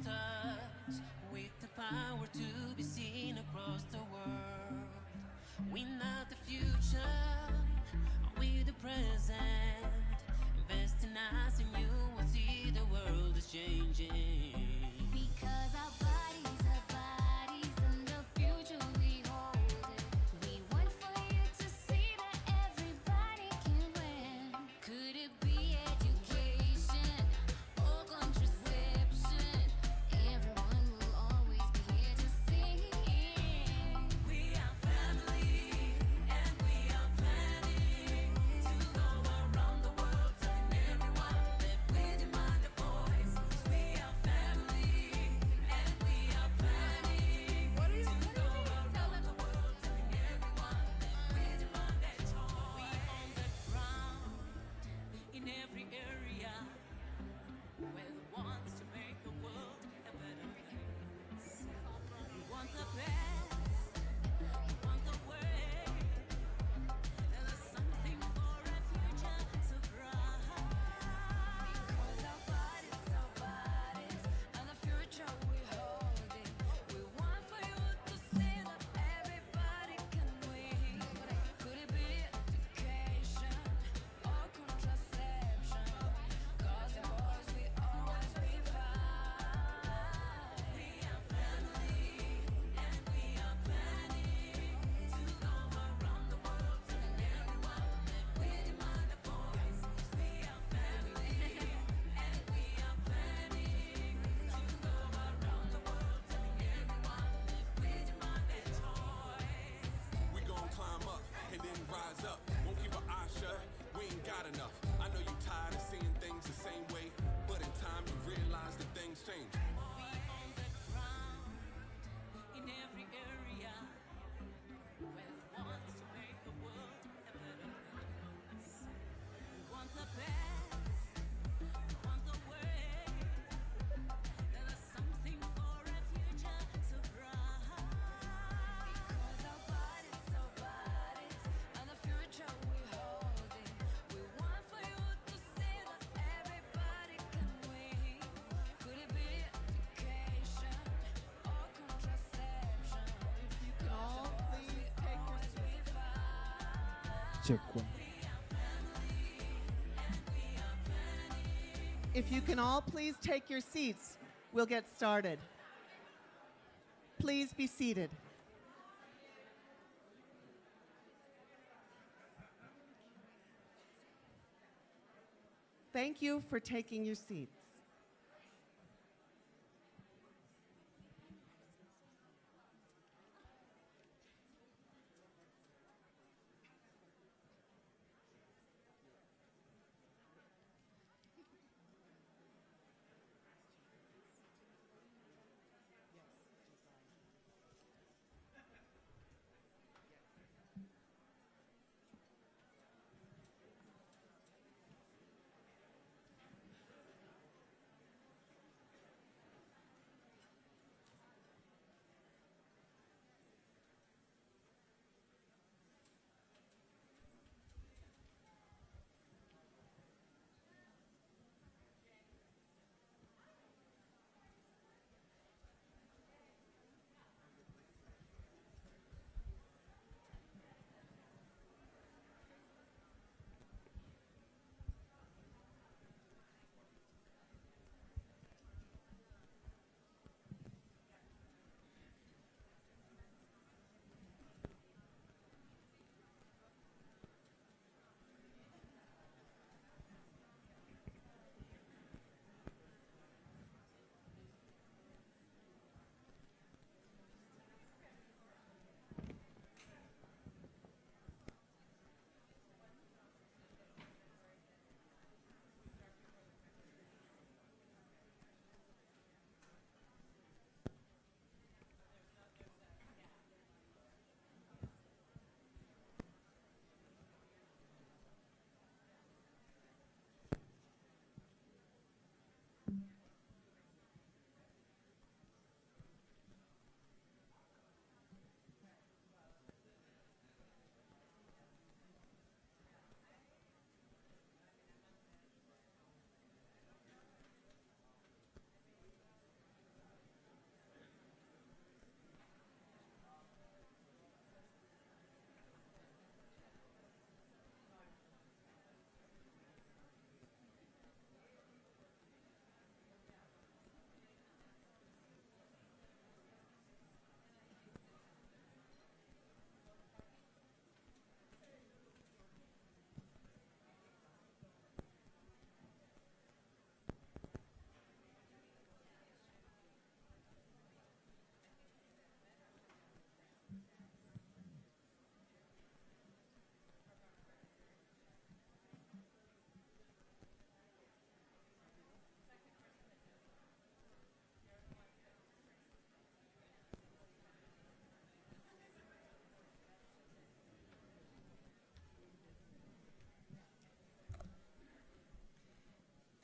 stars with the power to be seen across the world. We're not the future, we're the present. Invest in us and you will see the world is changing. Because our bodies and the future we hold it. We want for you to see that everybody can win. Could it be education or contraception? Everyone will always be here to see. We are family and we are planning to go around the world telling everyone that we demand a voice. We are family and we are planning to go around the world telling everyone that we demand that choice. We on the ground in every area where the wants to make the world a better place. We want the best, we want the way. There's something for a future so bright. Because our bodies, and the future we hold it. We want for you to see that everybody can win. Could it be education or contraception? 'Cause the boys we always be fine. We are family and we are planning to go around the world telling everyone that we demand a voice. We are family and we are planning to go around the world telling everyone that we demand that choice. We gon' climb up and then rise up. Won't keep our eyes shut. We ain't got enough. I know you tired of seeing things the same way, but in time you realize that things change. We on the ground in every area where it wants to make the world a better place. We want the best, we want the way. There's something for a future so bright. Because our bodies, and the future we hold it. We want for you to see that everybody can win. Could it be education or contraception? All please take your seats. Check one. If you can all please take your seats, we'll get started. Please be seated. Thank you for taking your seats.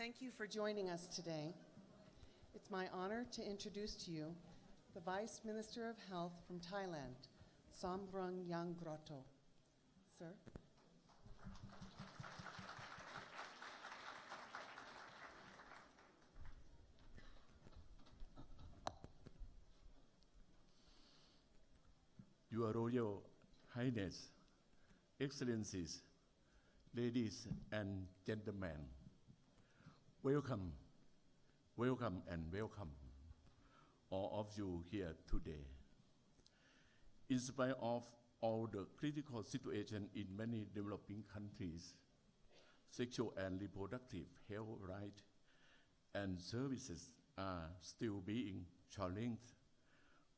Thank you for joining us today. It's my honor to introduce to you the Vice Minister of Health from Thailand, Sambrang Yanggroto. Sir. Your Royal Highness, Excellencies, ladies and gentlemen, welcome, welcome and welcome, all of you here today. In spite of all the critical situation in many developing countries, sexual and reproductive health rights and services are still being challenged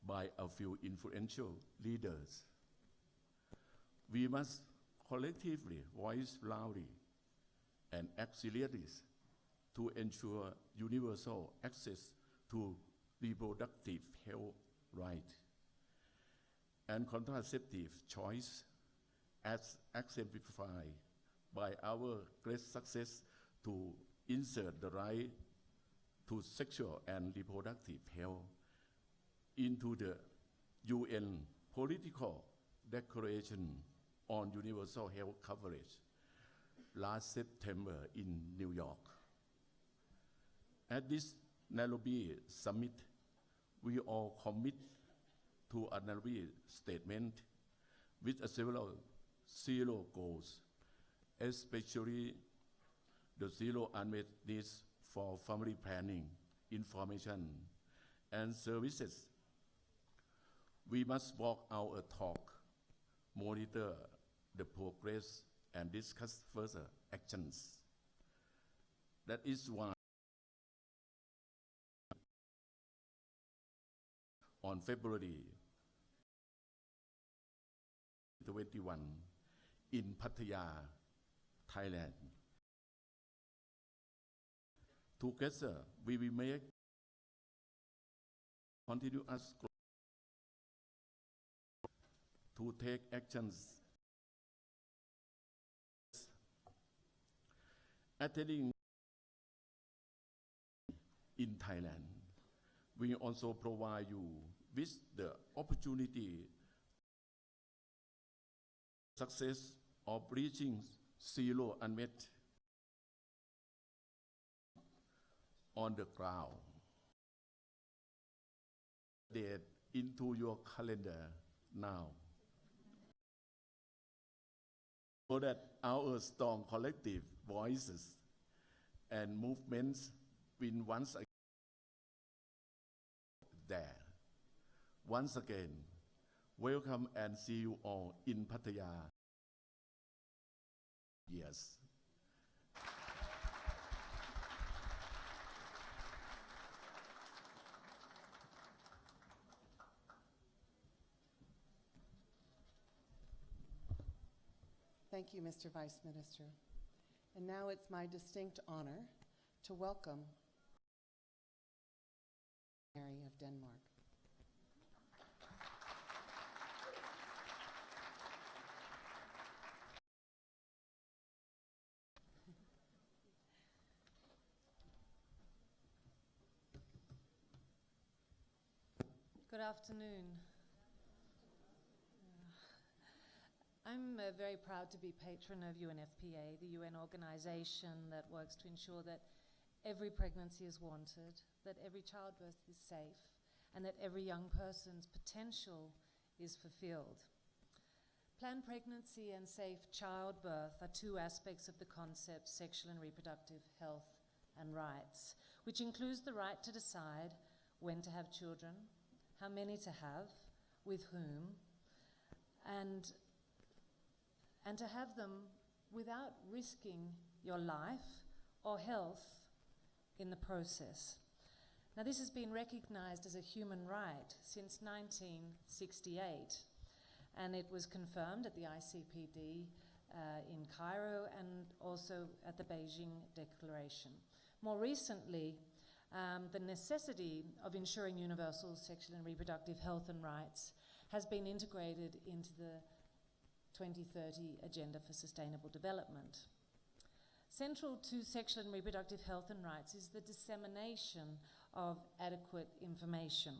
by a few influential leaders. We must collectively voice loudly and act seriously to ensure universal access to reproductive health rights and contraceptive choice, as exemplified by our great success to insert the right to sexual and reproductive health into the UN Political Declaration on Universal Health Coverage last September in New York. At this Nairobi summit, we all commit to a Nairobi statement with several zero goals, especially the zero unmet needs for family planning, information, and services. We must walk our talk, monitor the progress, and discuss further actions. That is why on February 21 in Pattaya, Thailand, together we will make continuous to take actions. Attending in Thailand, we also provide you with the opportunity success of reaching zero unmet on the ground. Date into your calendar now, so that our strong collective voices and movements will once again there. Once again, welcome and see you all in Pattaya. Yes. Thank you, Mr. Vice Minister. And now it's my distinct honor to welcome Mary of Denmark. Good afternoon. I'm very proud to be patron of UNFPA, the UN organization that works to ensure that every pregnancy is wanted, that every childbirth is safe, and that every young person's potential is fulfilled. Planned pregnancy and safe childbirth are two aspects of the concept sexual and reproductive health and rights, which includes the right to decide when to have children, how many to have, with whom, and to have them without risking your life or health in the process. Now, this has been recognized as a human right since 1968, and it was confirmed at the ICPD in Cairo and also at the Beijing Declaration. More recently, the necessity of ensuring universal sexual and reproductive health and rights has been integrated into the 2030 Agenda for Sustainable Development. Central to sexual and reproductive health and rights is the dissemination of adequate information.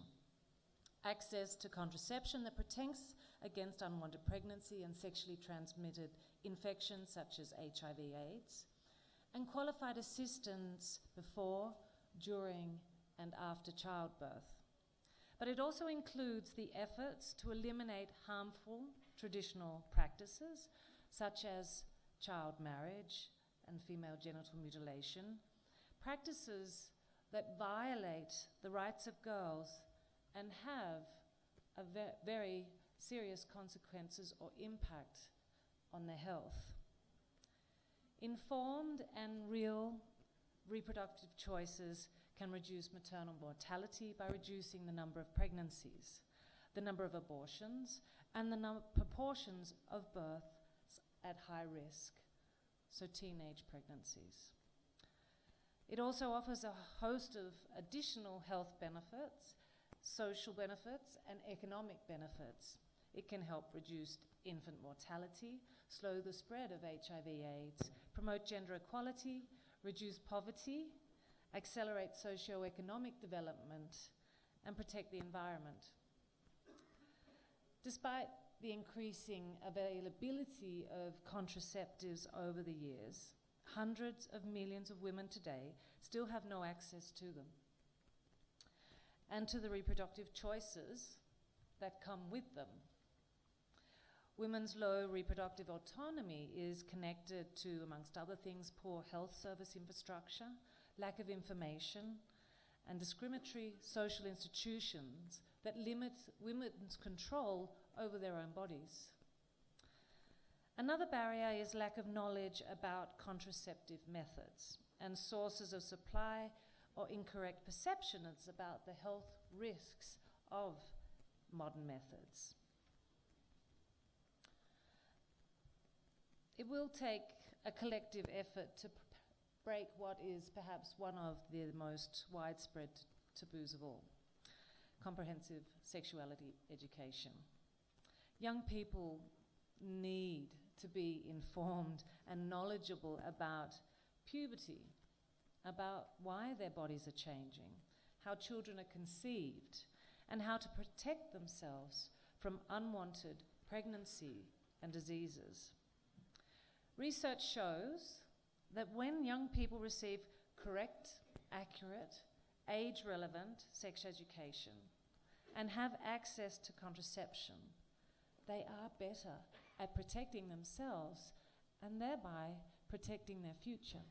Access to contraception that protects against unwanted pregnancy and sexually transmitted infections such as HIV/AIDS, and qualified assistance before, during, and after childbirth. But it also includes the efforts to eliminate harmful traditional practices such as child marriage and female genital mutilation, practices that violate the rights of girls and have very serious consequences or impact on their health. Informed and real reproductive choices can reduce maternal mortality by reducing the number of pregnancies, the number of abortions, and the proportions of births at high risk, so teenage pregnancies. It also offers a host of additional health benefits, social benefits, and economic benefits. It can help reduce infant mortality, slow the spread of HIV/AIDS, promote gender equality, reduce poverty, accelerate socio-economic development, and protect the environment. Despite the increasing availability of contraceptives over the years, hundreds of millions of women today still have no access to them and to the reproductive choices that come with them. Women's low reproductive autonomy is connected to, amongst other things, poor health service infrastructure, lack of information, and discriminatory social institutions that limit women's control over their own bodies. Another barrier is lack of knowledge about contraceptive methods and sources of supply or incorrect perceptions about the health risks of modern methods. It will take a collective effort to break what is perhaps one of the most widespread taboos of all: comprehensive sexuality education. Young people need to be informed and knowledgeable about puberty, about why their bodies are changing, how children are conceived, and how to protect themselves from unwanted pregnancy and diseases. Research shows that when young people receive correct, accurate, age-relevant sex education and have access to contraception, they are better at protecting themselves and thereby protecting their future.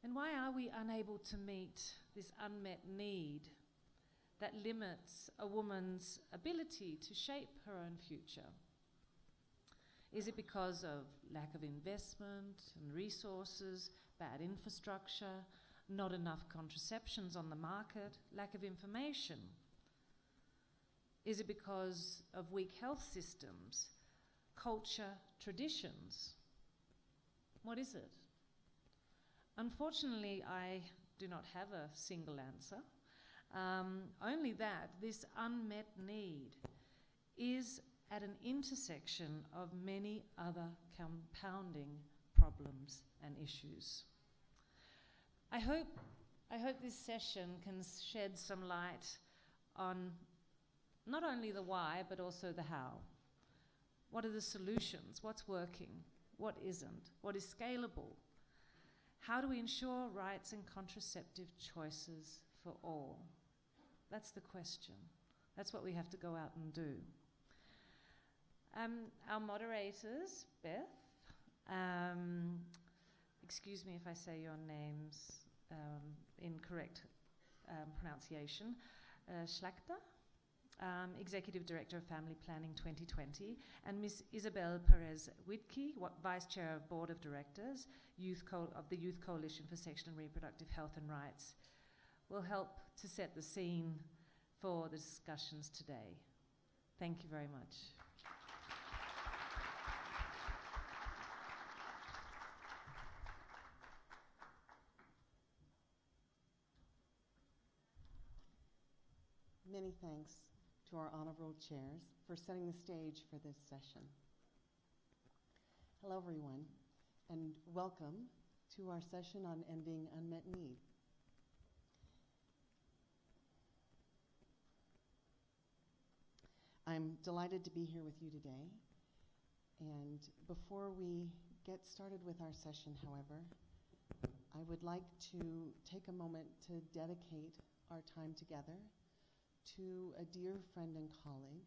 And why are we unable to meet this unmet need that limits a woman's ability to shape her own future? Is it because of lack of investment and resources, bad infrastructure, not enough contraceptions on the market, lack of information? Is it because of weak health systems, culture, traditions? What is it? Unfortunately, I do not have a single answer. Only that this unmet need is at an intersection of many other compounding problems and issues. I hope this session can shed some light on not only the why, but also the how. What are the solutions? What's working? What isn't? What is scalable? How do we ensure rights and contraceptive choices for all? That's the question. That's what we have to go out and do. Our moderators, Beth, excuse me if I say your name's incorrect pronunciation, Schlachter, Executive Director of Family Planning 2020, and Ms. Isabel Perez-Whitkey, Vice Chair of Board of Directors of the Youth Coalition for Sexual and Reproductive Health and Rights, will help to set the scene for the discussions today. Thank you very much. Many thanks to our honorable chairs for setting the stage for this session. Hello, everyone. and welcome to our session on ending unmet need. I'm delighted to be here with you today. And before we get started with our session, however, I would like to take a moment to dedicate our time together to a dear friend and colleague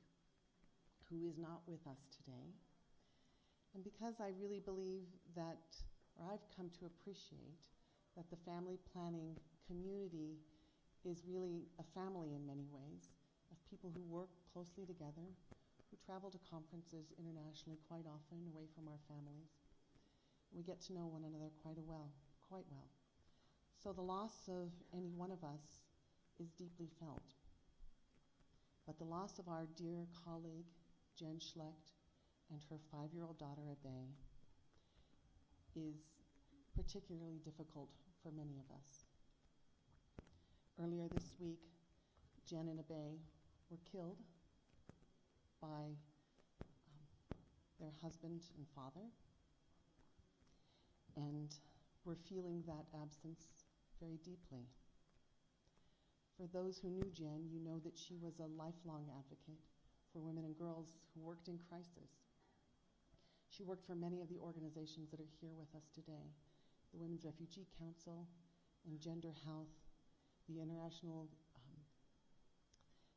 who is not with us today. And because I really believe that, or I've come to appreciate, that the family planning community is really a family in many ways, of people who work closely together, who travel to conferences internationally quite often away from our families. We get to know one another quite well. So the loss of any one of us is deeply felt. But the loss of our dear colleague, Jen Schlecht, and her 5-year-old daughter, Abe, is particularly difficult for many of us. Earlier this week, Jen and Abe were killed by their husband and father, and we're feeling that absence very deeply. For those who knew Jen, you know that she was a lifelong advocate for women and girls who worked in crisis. She worked for many of the organizations that are here with us today, the Women's Refugee Council and Gender Health, the International,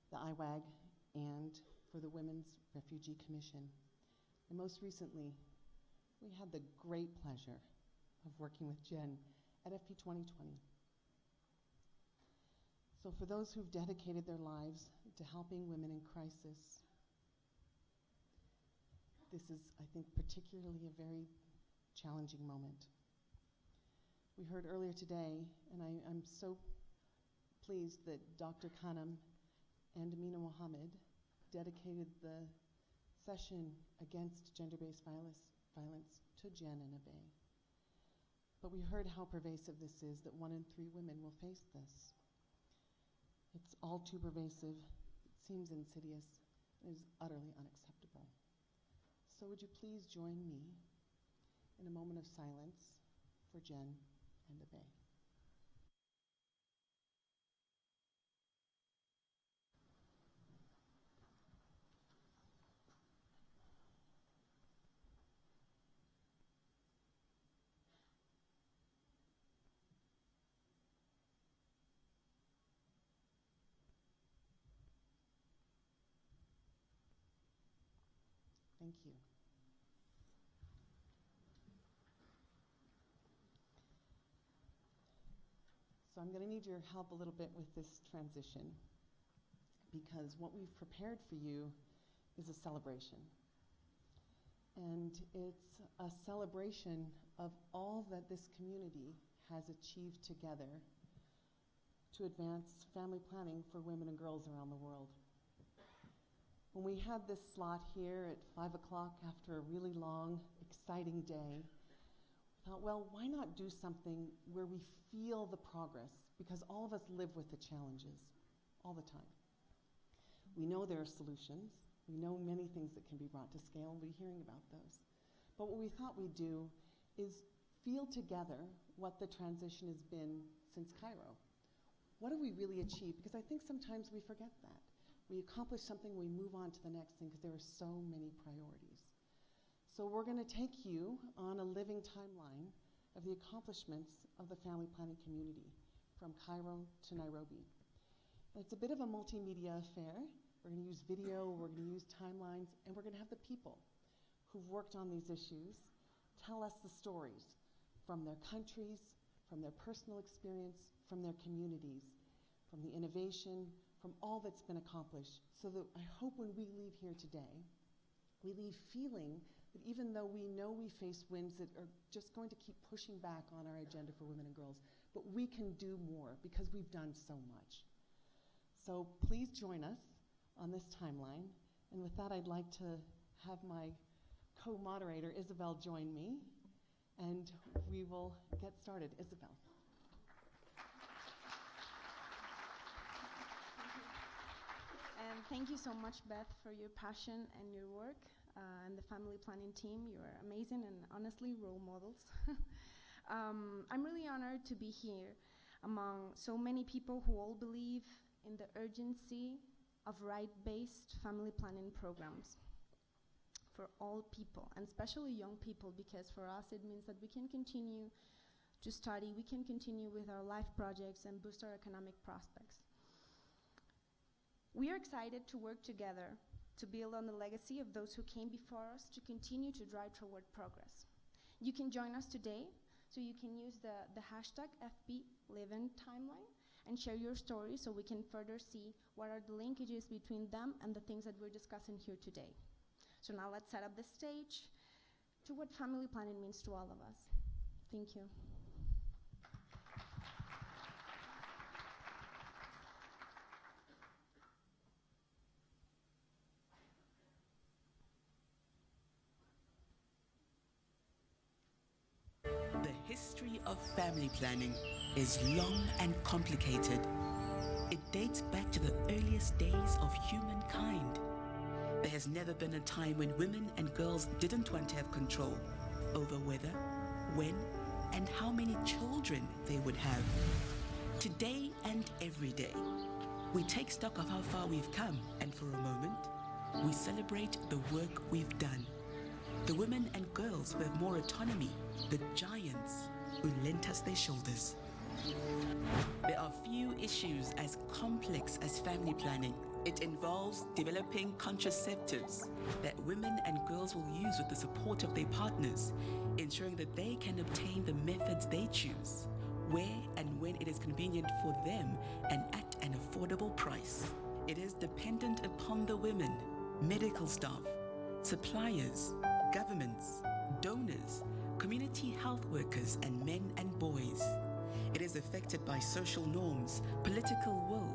the IWAG, and for the Women's Refugee Commission. And most recently, we had the great pleasure of working with Jen at FP 2020. So for those who've dedicated their lives to helping women in crisis, this is, I think, particularly a very challenging moment. We heard earlier today, and I'm so pleased that Dr. Khanam and Amina Mohammed dedicated the session against gender-based violence to Jen and Abe. But we heard how pervasive this is, that 1 in 3 women will face this. It's all too pervasive, it seems insidious, and is utterly unacceptable. So would you please join me in a moment of silence for Jen and Abe. Thank you. So I'm going to need your help a little bit with this transition, because what we've prepared for you is a celebration. And it's a celebration of all that this community has achieved together to advance family planning for women and girls around the world. When we had this slot here at 5 o'clock after a really long, exciting day, we thought, well, why not do something where we feel the progress? Because all of us live with the challenges all the time. We know there are solutions. We know many things that can be brought to scale, and we're hearing about those. But what we thought we'd do is feel together what the transition has been since Cairo. What have we really achieved? Because I think sometimes we forget that. We accomplish something, we move on to the next thing because there are so many priorities. So we're going to take you on a living timeline of the accomplishments of the family planning community from Cairo to Nairobi. And it's a bit of a multimedia affair. We're going to use video, we're going to use timelines, and we're going to have the people who've worked on these issues tell us the stories from their countries, from their personal experience, from their communities, from the innovation, from all that's been accomplished, so that I hope when we leave here today, we leave feeling that even though we know we face winds that are just going to keep pushing back on our agenda for women and girls, but we can do more because we've done so much. So please join us on this timeline. And with that, I'd like to have my co-moderator, Isabel, join me, and we will get started. Isabel. And thank you so much, Beth, for your passion and your work. and the family planning team. You are amazing and honestly role models. I'm really honored to be here among so many people who all believe in the urgency of right-based family planning programs for all people, and especially young people, because for us it means that we can continue to study, we can continue with our life projects and boost our economic prospects. We are excited to work together to build on the legacy of those who came before us to continue to drive toward progress. You can join us today, so you can use the hashtag FBLivingTimeline and share your story so we can further see what are the linkages between them and the things that we're discussing here today. So now let's set up the stage to what family planning means to all of us. Thank you. The history of family planning is long and complicated. It dates back to the earliest days of humankind. There has never been a time when women and girls didn't want to have control over whether, when, and how many children they would have. Today and every day, we take stock of how far we've come, and for a moment, we celebrate the work we've done. The women and girls who have more autonomy, the giants who lent us their shoulders. There are few issues as complex as family planning. It involves developing contraceptives that women and girls will use with the support of their partners, ensuring that they can obtain the methods they choose, where and when it is convenient for them, and at an affordable price. It is dependent upon the women, medical staff, suppliers, governments, donors, community health workers, and men and boys. It is affected by social norms, political will,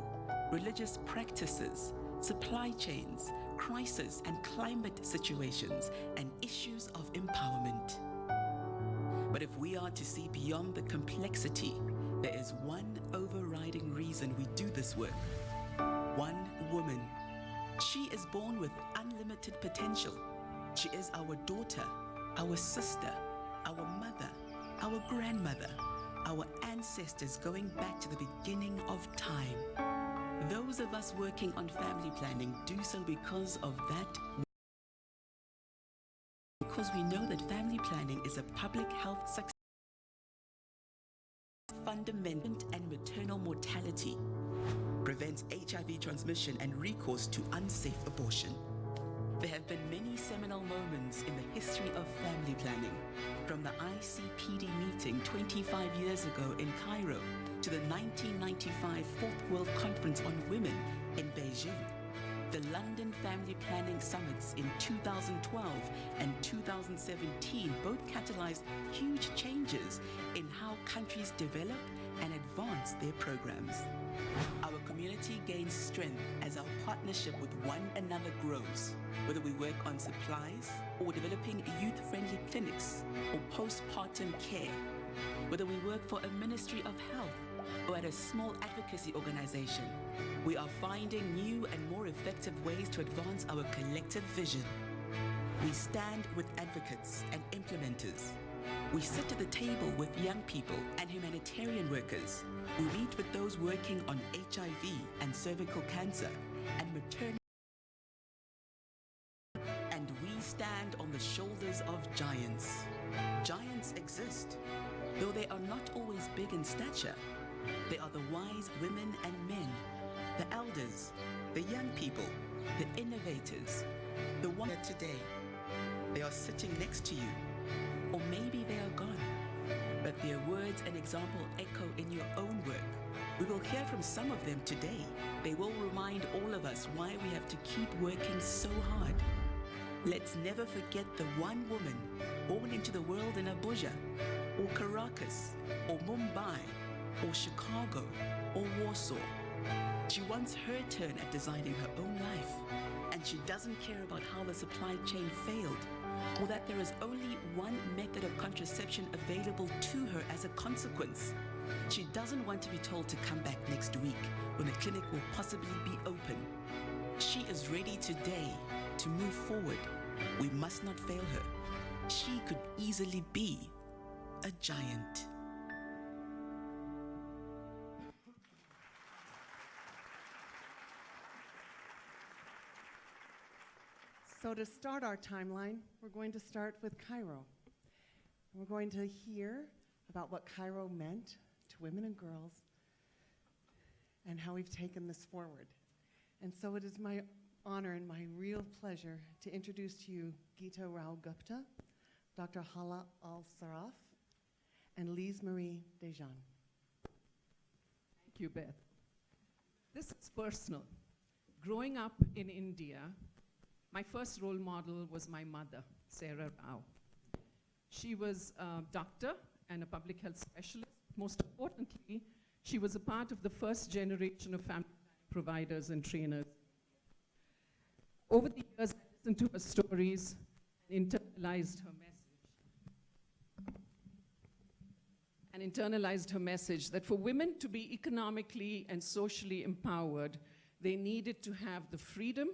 religious practices, supply chains, crisis and climate situations, and issues of empowerment. But if we are to see beyond the complexity, there is one overriding reason we do this work. One woman. She is born with unlimited potential. She is our daughter, our sister, our mother, our grandmother, our ancestors going back to the beginning of time. Those of us working on family planning do so because of that. Because we know that family planning is a public health success, fundamental and maternal mortality, prevents HIV transmission and recourse to unsafe abortion. There have been many seminal moments in the history of family planning, from the ICPD meeting 25 years ago in Cairo to the 1995 Fourth World Conference on Women in Beijing, the London Family Planning Summits in 2012 and 2017 both catalyzed huge changes in how countries develop and advance their programs. Our community gains strength as our partnership with one another grows, whether we work on supplies or developing youth-friendly clinics or postpartum care, whether we work for a Ministry of Health or at a small advocacy organization. We are finding new and more effective ways to advance our collective vision. We stand with advocates and implementers. We sit at the table with young people and humanitarian workers. We meet with those working on HIV and cervical cancer and maternity. And we stand on the shoulders of giants. Giants exist, though they are not always big in stature. They are the wise women and men, the elders, the young people, the innovators, the ones today. They are sitting next to you, or maybe they are gone, but their words and example echo in your own work. We will hear from some of them today. They will remind all of us why we have to keep working so hard. Let's never forget the one woman born into the world in Abuja, or Caracas, or Mumbai, or Chicago, or Warsaw. She wants her turn at designing her own life, and she doesn't care about how the supply chain failed, or that there is only one method of contraception available to her as a consequence. She doesn't want to be told to come back next week when the clinic will possibly be open. She is ready today to move forward, We must not fail her. She could easily be a giant. So to start our timeline, we're going to start with Cairo. We're going to hear about what Cairo meant to women and girls and how we've taken this forward. And so it is my honor and my real pleasure to introduce to you Geeta Rao Gupta, Dr. Hala Al-Saraf, and Lise Marie Dejan. Thank you, Beth. This is personal. Growing up in India, my first role model was my mother, Sarah Rao. She was a doctor and a public health specialist. Most importantly, she was a part of the first generation of family providers and trainers. Over the years, I listened to her stories and internalized her message that for women to be economically and socially empowered, they needed to have the freedom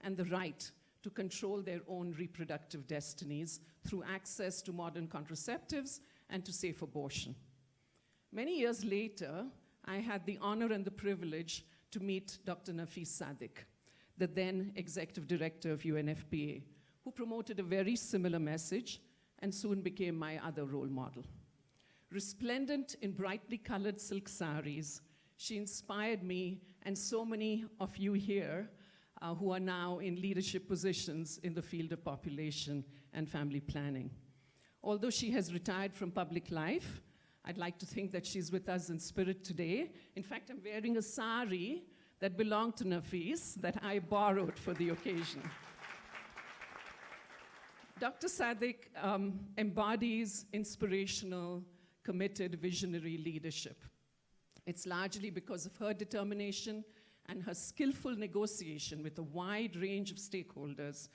and the right to control their own reproductive destinies through access to modern contraceptives and to safe abortion. Many years later, I had the honor and the privilege to meet Dr. Nafis Sadik, the then executive director of UNFPA, who promoted a very similar message and soon became my other role model. Resplendent in brightly colored silk saris, she inspired me and so many of you here who are now in leadership positions in the field of population and family planning. Although she has retired from public life, I'd like to think that she's with us in spirit today. In fact, I'm wearing a sari that belonged to Nafis that I borrowed for the occasion. Dr. Sadik embodies inspirational, committed, visionary leadership. It's largely because of her determination and her skillful negotiation with a wide range of stakeholders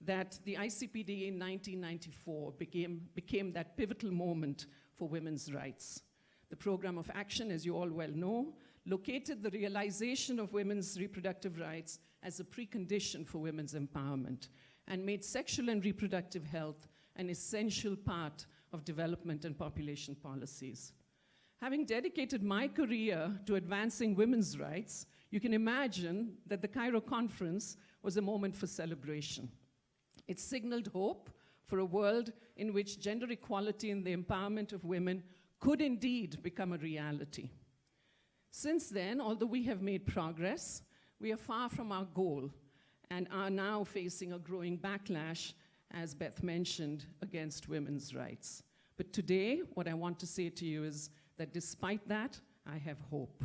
that the ICPD in 1994 became that pivotal moment for women's rights. The program of action, as you all well know, located the realization of women's reproductive rights as a precondition for women's empowerment and made sexual and reproductive health an essential part of development and population policies. Having dedicated my career to advancing women's rights, you can imagine that the Cairo conference was a moment for celebration. It signaled hope for a world in which gender equality and the empowerment of women could indeed become a reality. Since then, although we have made progress, we are far from our goal and are now facing a growing backlash, as Beth mentioned, against women's rights. But today, what I want to say to you is that despite that, I have hope.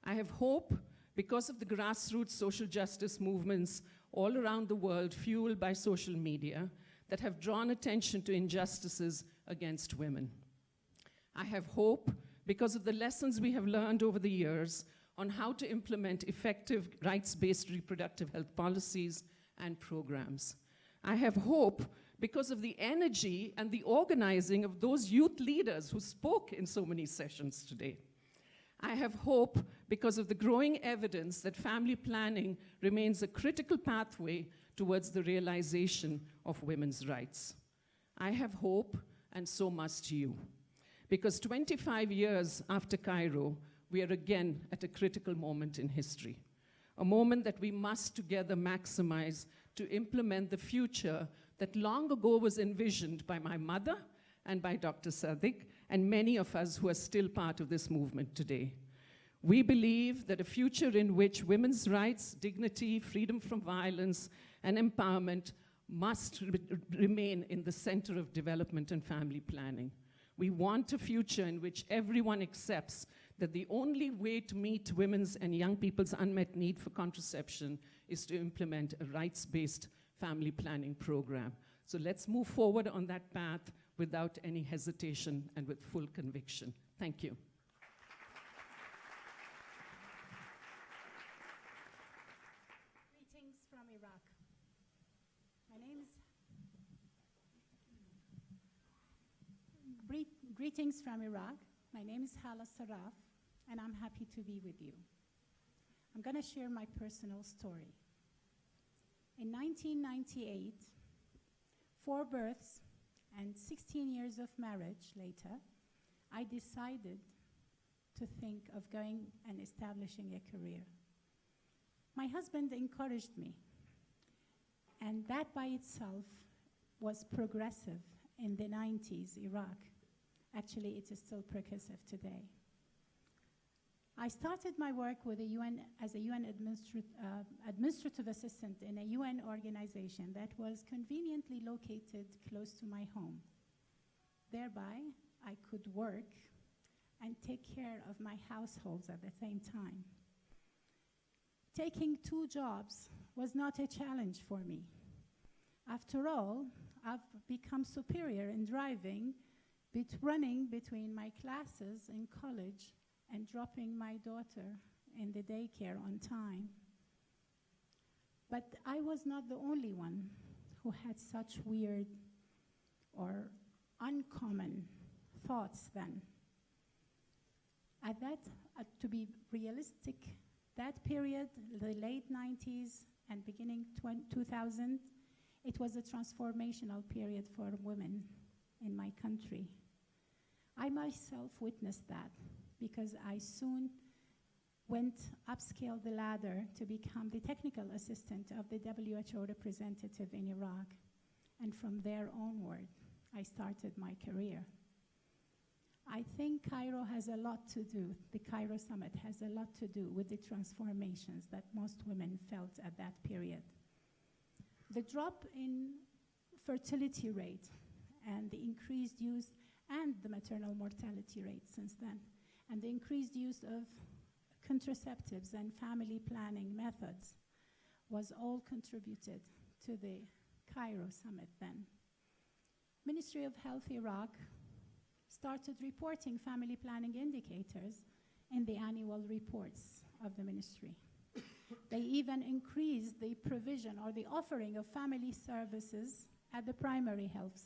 I have hope because of the grassroots social justice movements all around the world fueled by social media that have drawn attention to injustices against women. I have hope because of the lessons we have learned over the years on how to implement effective rights-based reproductive health policies and programs. I have hope because of the energy and the organizing of those youth leaders who spoke in so many sessions today. I have hope because of the growing evidence that family planning remains a critical pathway towards the realization of women's rights. I have hope, and so must you. Because 25 years after Cairo, we are again at a critical moment in history. A moment that we must together maximize to implement the future that long ago was envisioned by my mother and by Dr. Sadik and many of us who are still part of this movement today. We believe that a future in which women's rights, dignity, freedom from violence, and empowerment must remain in the center of development and family planning. We want a future in which everyone accepts that the only way to meet women's and young people's unmet need for contraception is to implement a rights-based family planning program. So let's move forward on that path without any hesitation and with full conviction. Thank you. Greetings from Iraq. Greetings from Iraq. My name is Hala Saraf, and I'm happy to be with you. I'm going to share my personal story. In 1998, 4 births and 16 years of marriage later, I decided to think of going and establishing a career. My husband encouraged me, and that by itself was progressive in the 90s Iraq. Actually, it is still progressive today. I started my work with the UN as a UN administrative assistant in a UN organization that was conveniently located close to my home. Thereby, I could work and take care of my households at the same time. Taking 2 jobs was not a challenge for me. After all, I've become superior in driving, running between my classes in college and dropping my daughter in the daycare on time. But I was not the only one who had such weird or uncommon thoughts then. To be realistic, that period, the late 90s and beginning 2000, it was a transformational period for women in my country. I myself witnessed that because I soon upscaled the ladder to become the technical assistant of the WHO representative in Iraq. And from there onward, I started my career. I think Cairo has a lot to do, the Cairo Summit has a lot to do with the transformations that most women felt at that period. The drop in fertility rate and the increased use and the maternal mortality rate since then, and the increased use of contraceptives and family planning methods was all contributed to the Cairo Summit then. Ministry of Health Iraq started reporting family planning indicators in the annual reports of the ministry. They even increased the provision or the offering of family services at the primary health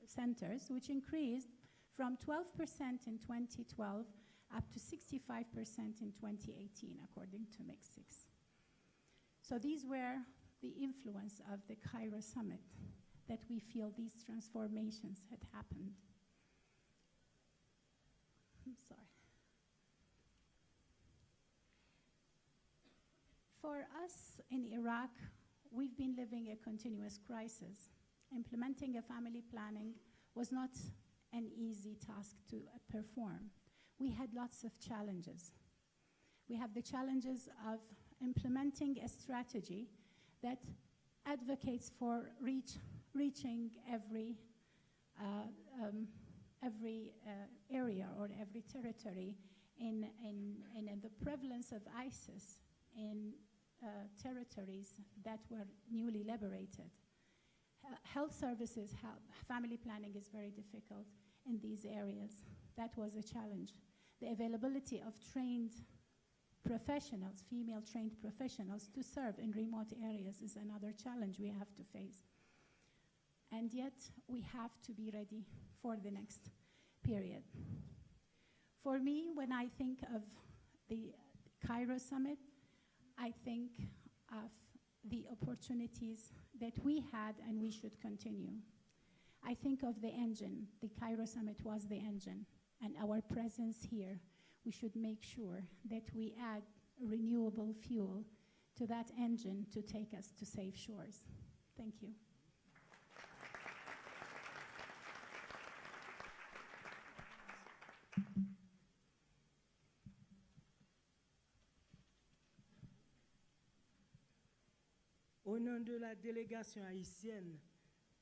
centers, which increased from 12% in 2012 up to 65% in 2018, according to MIC6. So these were the influence of the Cairo Summit that we feel these transformations had happened. I'm sorry. For us in Iraq, we've been living a continuous crisis. Implementing a family planning was not an easy task to perform. We had lots of challenges. We have the challenges of implementing a strategy that advocates for reaching every area or every territory in the prevalence of ISIS in territories that were newly liberated. Health services, family planning is very difficult in these areas. That was a challenge. The availability of trained professionals, female trained professionals to serve in remote areas is another challenge we have to face. And yet we have to be ready for the next period. For me, when I think of the Cairo Summit, I think of the opportunities that we had and we should continue. I think of the engine. The Cairo Summit was the engine, and our presence here, we should make sure that we add renewable fuel to that engine to take us to safe shores. Thank you. Au nom de la délégation haïtienne,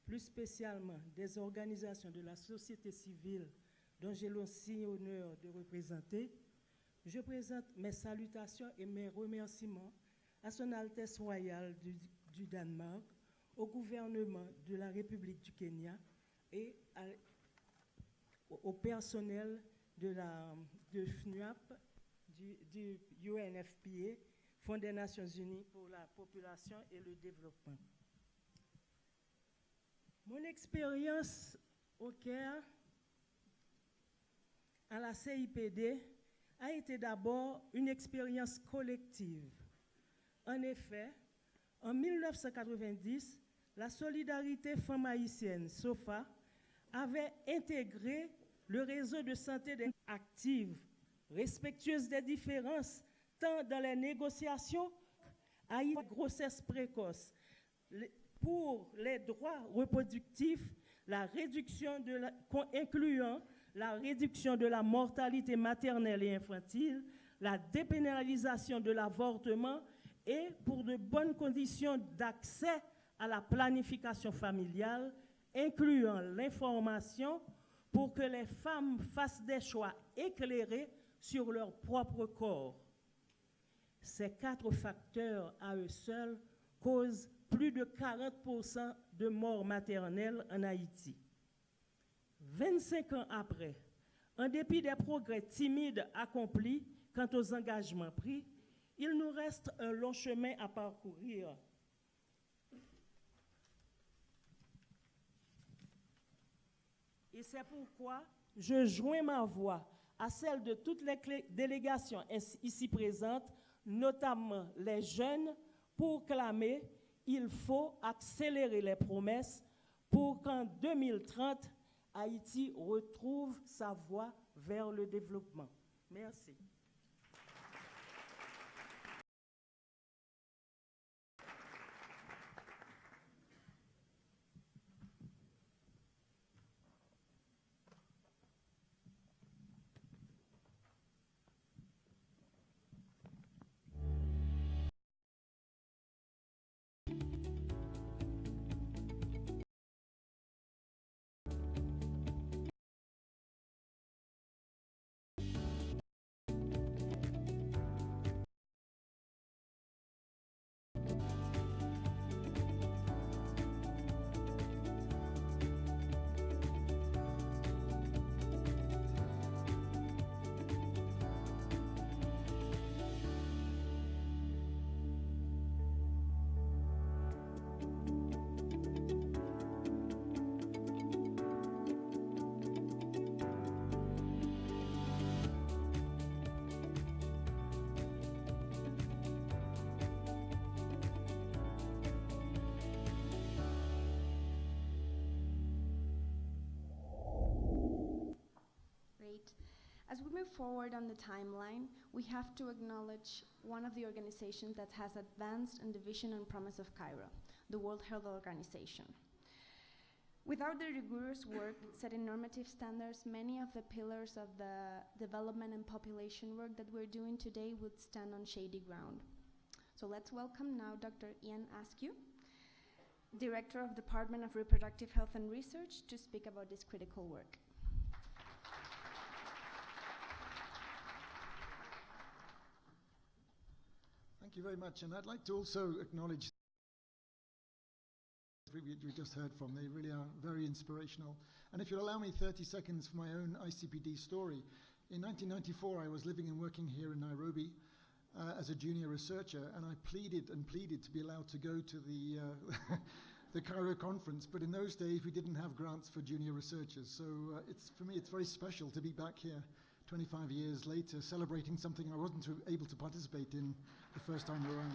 plus spécialement des organisations de la société civile dont j'ai aussi l'honneur de représenter, je présente mes salutations et mes remerciements à Son Altesse Royale du Danemark, au gouvernement de la République du Kenya et au personnel de FNUAP, du UNFPA, Fonds des Nations Unies pour la population et le développement. Mon expérience au Caire, à la CIPD, a été d'abord une expérience collective. En effet, en 1990, la solidarité femme haïtienne, SOFA, avait intégré le réseau de santé active, respectueuse des différences, tant dans les négociations, grossesse précoce, pour les droits reproductifs, la réduction incluant la réduction de la mortalité maternelle et infantile, la dépénalisation de l'avortement et pour de bonnes conditions d'accès à la planification familiale, incluant l'information pour que les femmes fassent des choix éclairés sur leur propre corps. Ces 4 facteurs à eux seuls causent plus de 40% de morts maternelles en Haïti. 25 ans après, en dépit des progrès timides accomplis quant aux engagements pris, il nous reste un long chemin à parcourir. Et c'est pourquoi je joins ma voix à celle de toutes les délégations ici présentes, notamment les jeunes, pour clamer qu'il faut accélérer les promesses pour qu'en 2030, Haïti retrouve sa voie vers le développement. Merci. As we move forward on the timeline, we have to acknowledge one of the organizations that has advanced in the vision and promise of Cairo, the World Health Organization. Without the rigorous work setting normative standards, many of the pillars of the development and population work that we're doing today would stand on shady ground. So let's welcome now Dr. Ian Askew, Director of Department of Reproductive Health and Research, to speak about this critical work. Thank you very much, and I'd like to also acknowledge we just heard from. They really are very inspirational. And if you'll allow me 30 seconds for my own ICPD story. In 1994, I was living and working here in Nairobi as a junior researcher, and I pleaded and pleaded to be allowed to go to the the Cairo conference. But in those days, we didn't have grants for junior researchers. So for me, it's very special to be back here 25 years later, celebrating something I wasn't able to participate in the first time around.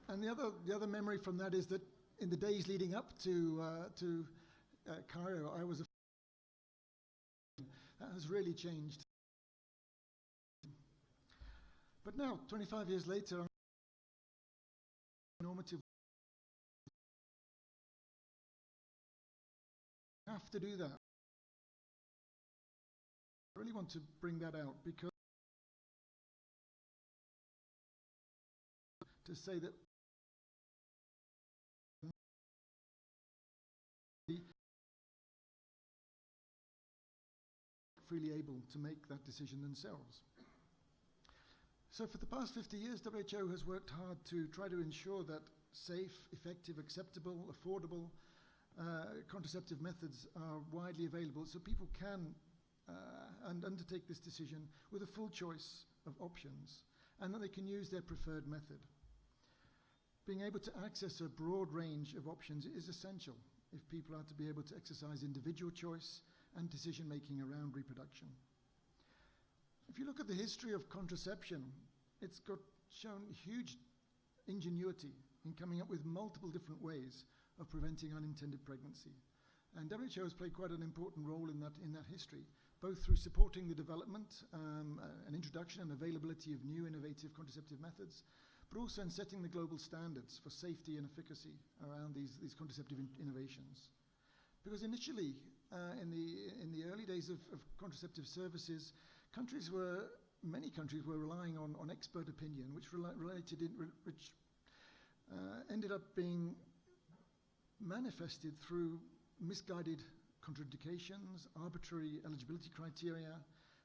And the other memory from that is that in the days leading up to Cairo, I was that has really changed. But now, 25 years later, I'm normative. I have to do that. I really want to bring that out because to say that freely able to make that decision themselves. So for the past 50 years, WHO has worked hard to try to ensure that safe, effective, acceptable, affordable contraceptive methods are widely available so people can and undertake this decision with a full choice of options and that they can use their preferred method. Being able to access a broad range of options is essential if people are to be able to exercise individual choice and decision-making around reproduction. If you look at the history of contraception, it's shown huge ingenuity in coming up with multiple different ways of preventing unintended pregnancy. And WHO has played quite an important role in that history, both through supporting the development, and introduction and availability of new innovative contraceptive methods, but also in setting the global standards for safety and efficacy around these contraceptive innovations. Because initially, in the early days of contraceptive services, many countries were relying on expert opinion, which ended up being manifested through misguided contraindications, arbitrary eligibility criteria,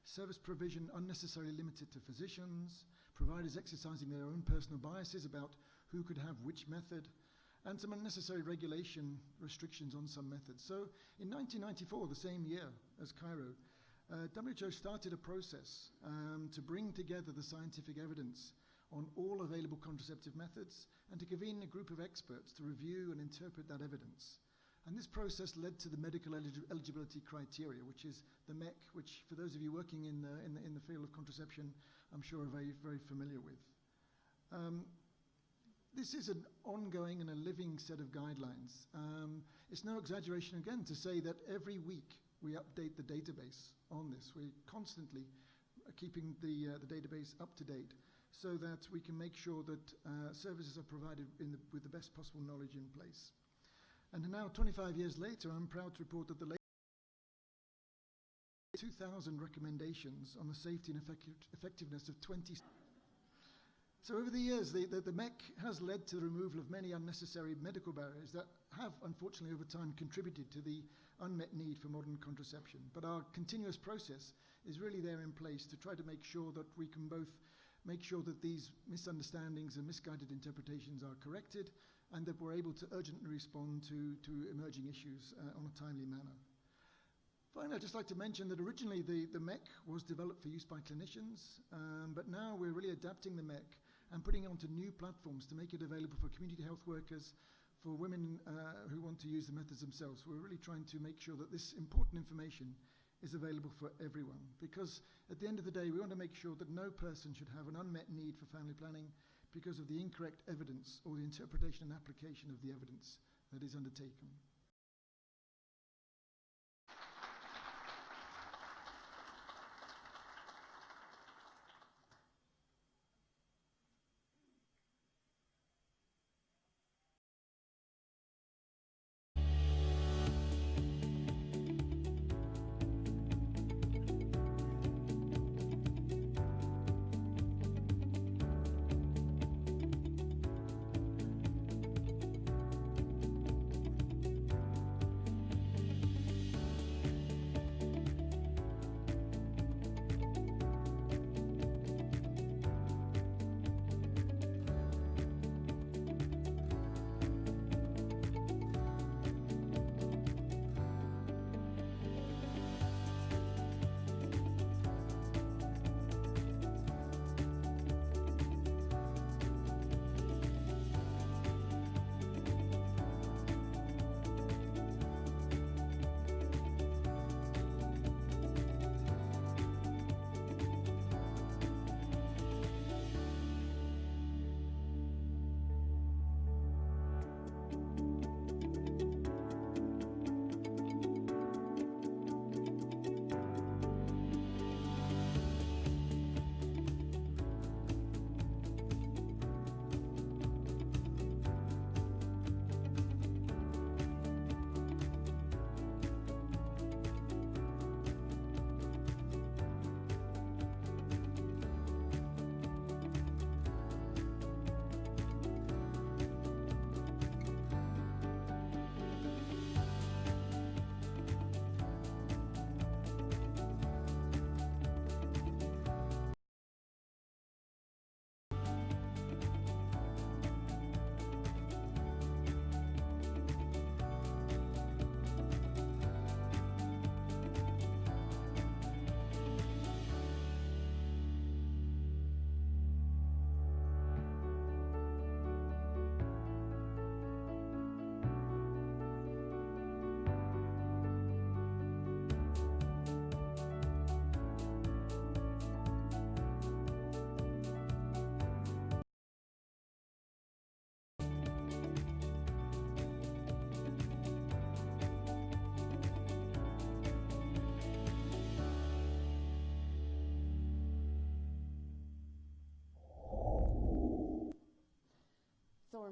service provision unnecessarily limited to physicians, providers exercising their own personal biases about who could have which method, and some unnecessary regulation restrictions on some methods. So in 1994, the same year as Cairo, WHO started a process to bring together the scientific evidence on all available contraceptive methods and to convene a group of experts to review and interpret that evidence. And this process led to the medical eligibility criteria, which is the MEC, which for those of you working in the field of contraception, I'm sure are very, very familiar with. This is an ongoing and a living set of guidelines. It's no exaggeration again to say that every week we update the database on this. We're constantly keeping the database up to date so that we can make sure that services are provided with the best possible knowledge in place. And now, 25 years later, I'm proud to report that the latest 2,000 recommendations on the safety and effectiveness of 20. So over the years, the MEC has led to the removal of many unnecessary medical barriers that have, unfortunately, over time contributed to the unmet need for modern contraception. But our continuous process is really there in place to try to make sure that we can both make sure that these misunderstandings and misguided interpretations are corrected and that we're able to urgently respond to emerging issues on a timely manner. Finally, I'd just like to mention that originally the MEC was developed for use by clinicians, but now we're really adapting the MEC and putting it onto new platforms to make it available for community health workers, for women who want to use the methods themselves. We're really trying to make sure that this important information is available for everyone, because at the end of the day, we want to make sure that no person should have an unmet need for family planning because of the incorrect evidence or the interpretation and application of the evidence that is undertaken.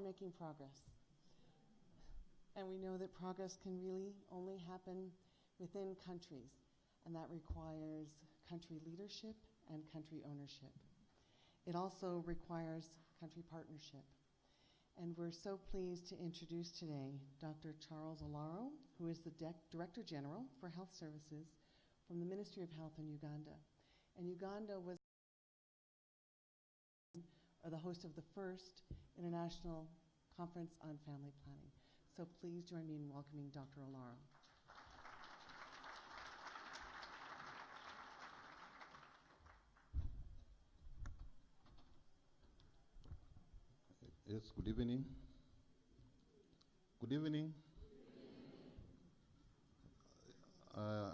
making progress. And we know that progress can really only happen within countries, and that requires country leadership and country ownership. It also requires country partnership. And we're so pleased to introduce today Dr. Charles Olaro, who is the Director General for Health Services from the Ministry of Health in Uganda. And Uganda was the host of the first International Conference on Family Planning. So please join me in welcoming Dr. Olaro. Yes, good evening. Good evening.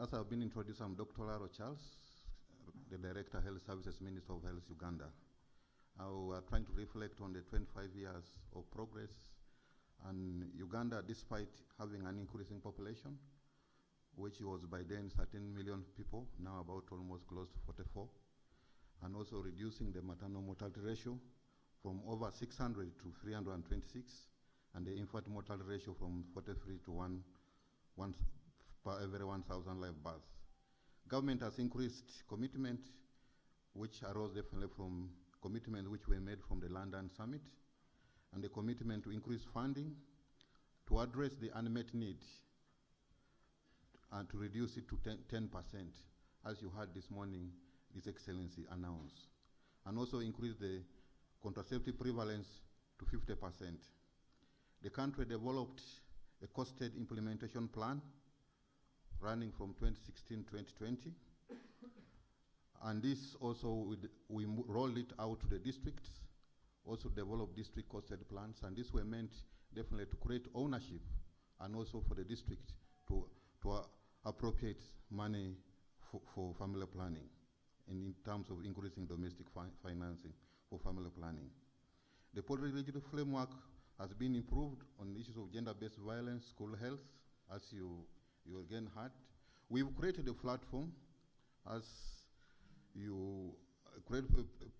As I've been introduced, I'm Dr. Olaro Charles, the Director, Health Services Minister of Health, Uganda. We are trying to reflect on the 25 years of progress, and Uganda, despite having an increasing population, which was by then 13 million people, now about almost close to 44, and also reducing the maternal mortality ratio from over 600 to 326, and the infant mortality ratio from 43 to 1 per every 1,000 live births. Government has increased commitment, which arose definitely from commitment which were made from the London Summit, and the commitment to increase funding to address the unmet need and to reduce it to 10%, as you heard this morning, His Excellency announced, and also increase the contraceptive prevalence to 50%. The country developed a costed implementation plan running from 2016-2020, and this also we rolled it out to the districts, also developed district costed plans, and these were meant definitely to create ownership and also for the district to appropriate money for family planning in terms of increasing domestic financing for family planning. The policy framework has been improved on issues of gender-based violence, school health, as you again heard. We've created a platform, as you create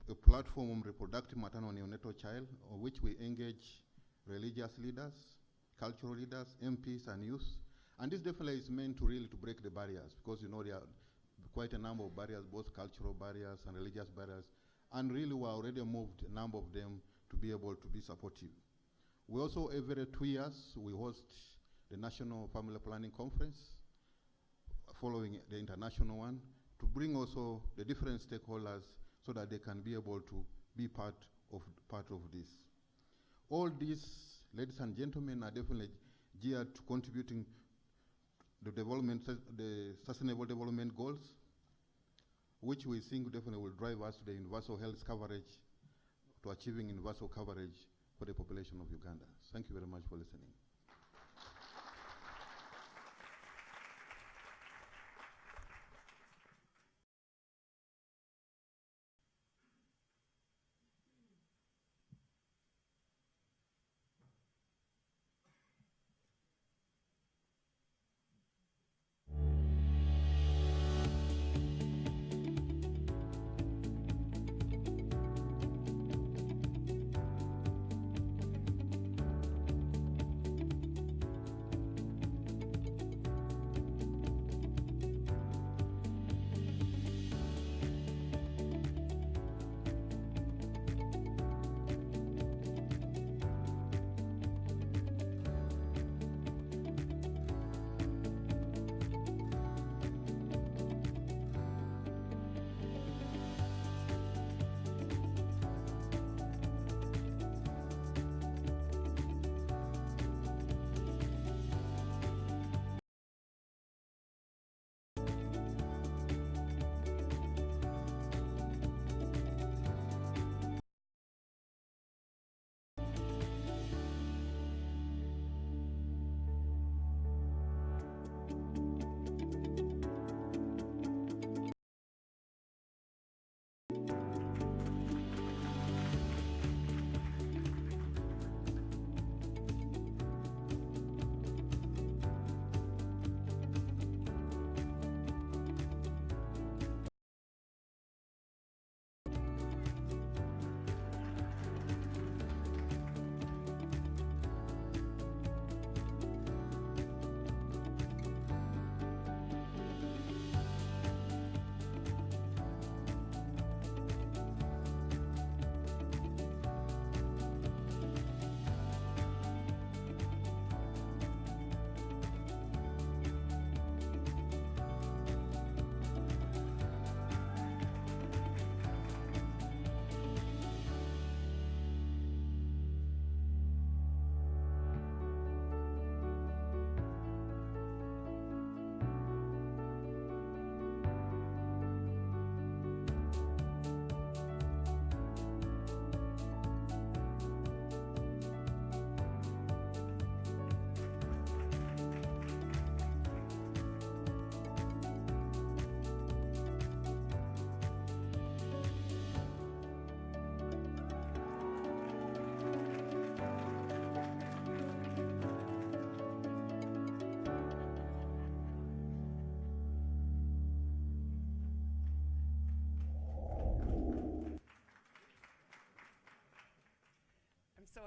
a platform on reproductive maternal neonatal child, on which we engage religious leaders, cultural leaders, MPs, and youth. And this definitely is meant to really to break the barriers, because you know there are quite a number of barriers, both cultural barriers and religious barriers, and really we already moved a number of them to be able to be supportive. We also, every 2 years, we host the National Family Planning Conference, following the international one, to bring also the different stakeholders so that they can be able to be part of this. All these, ladies and gentlemen, are definitely geared to contributing the development, the Sustainable Development Goals, which we think definitely will drive us to the universal health coverage, to achieving universal coverage for the population of Uganda. Thank you very much for listening.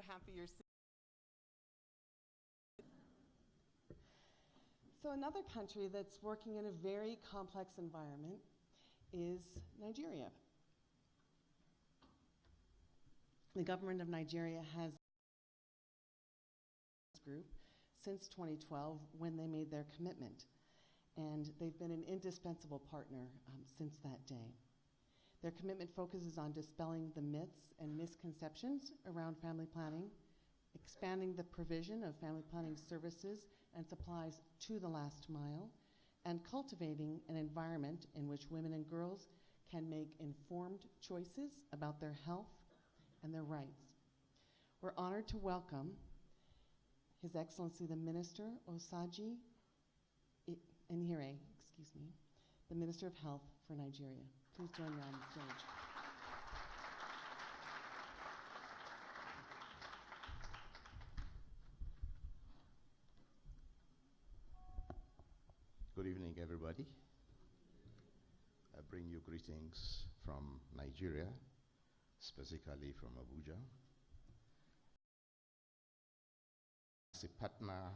happy you're seeing. So another country that's working in a very complex environment is Nigeria. The government of Nigeria has this group since 2012 when they made their commitment, and they've been an indispensable partner since that day. Their commitment focuses on dispelling the myths and misconceptions around family planning, expanding the provision of family planning services and supplies to the last mile, and cultivating an environment in which women and girls can make informed choices about their health and their rights. We're honored to welcome His Excellency the Minister Osaji Enyere, the Minister of Health for Nigeria. Please join me on the stage. Good evening, everybody. I bring you greetings from Nigeria, specifically from Abuja. As a partner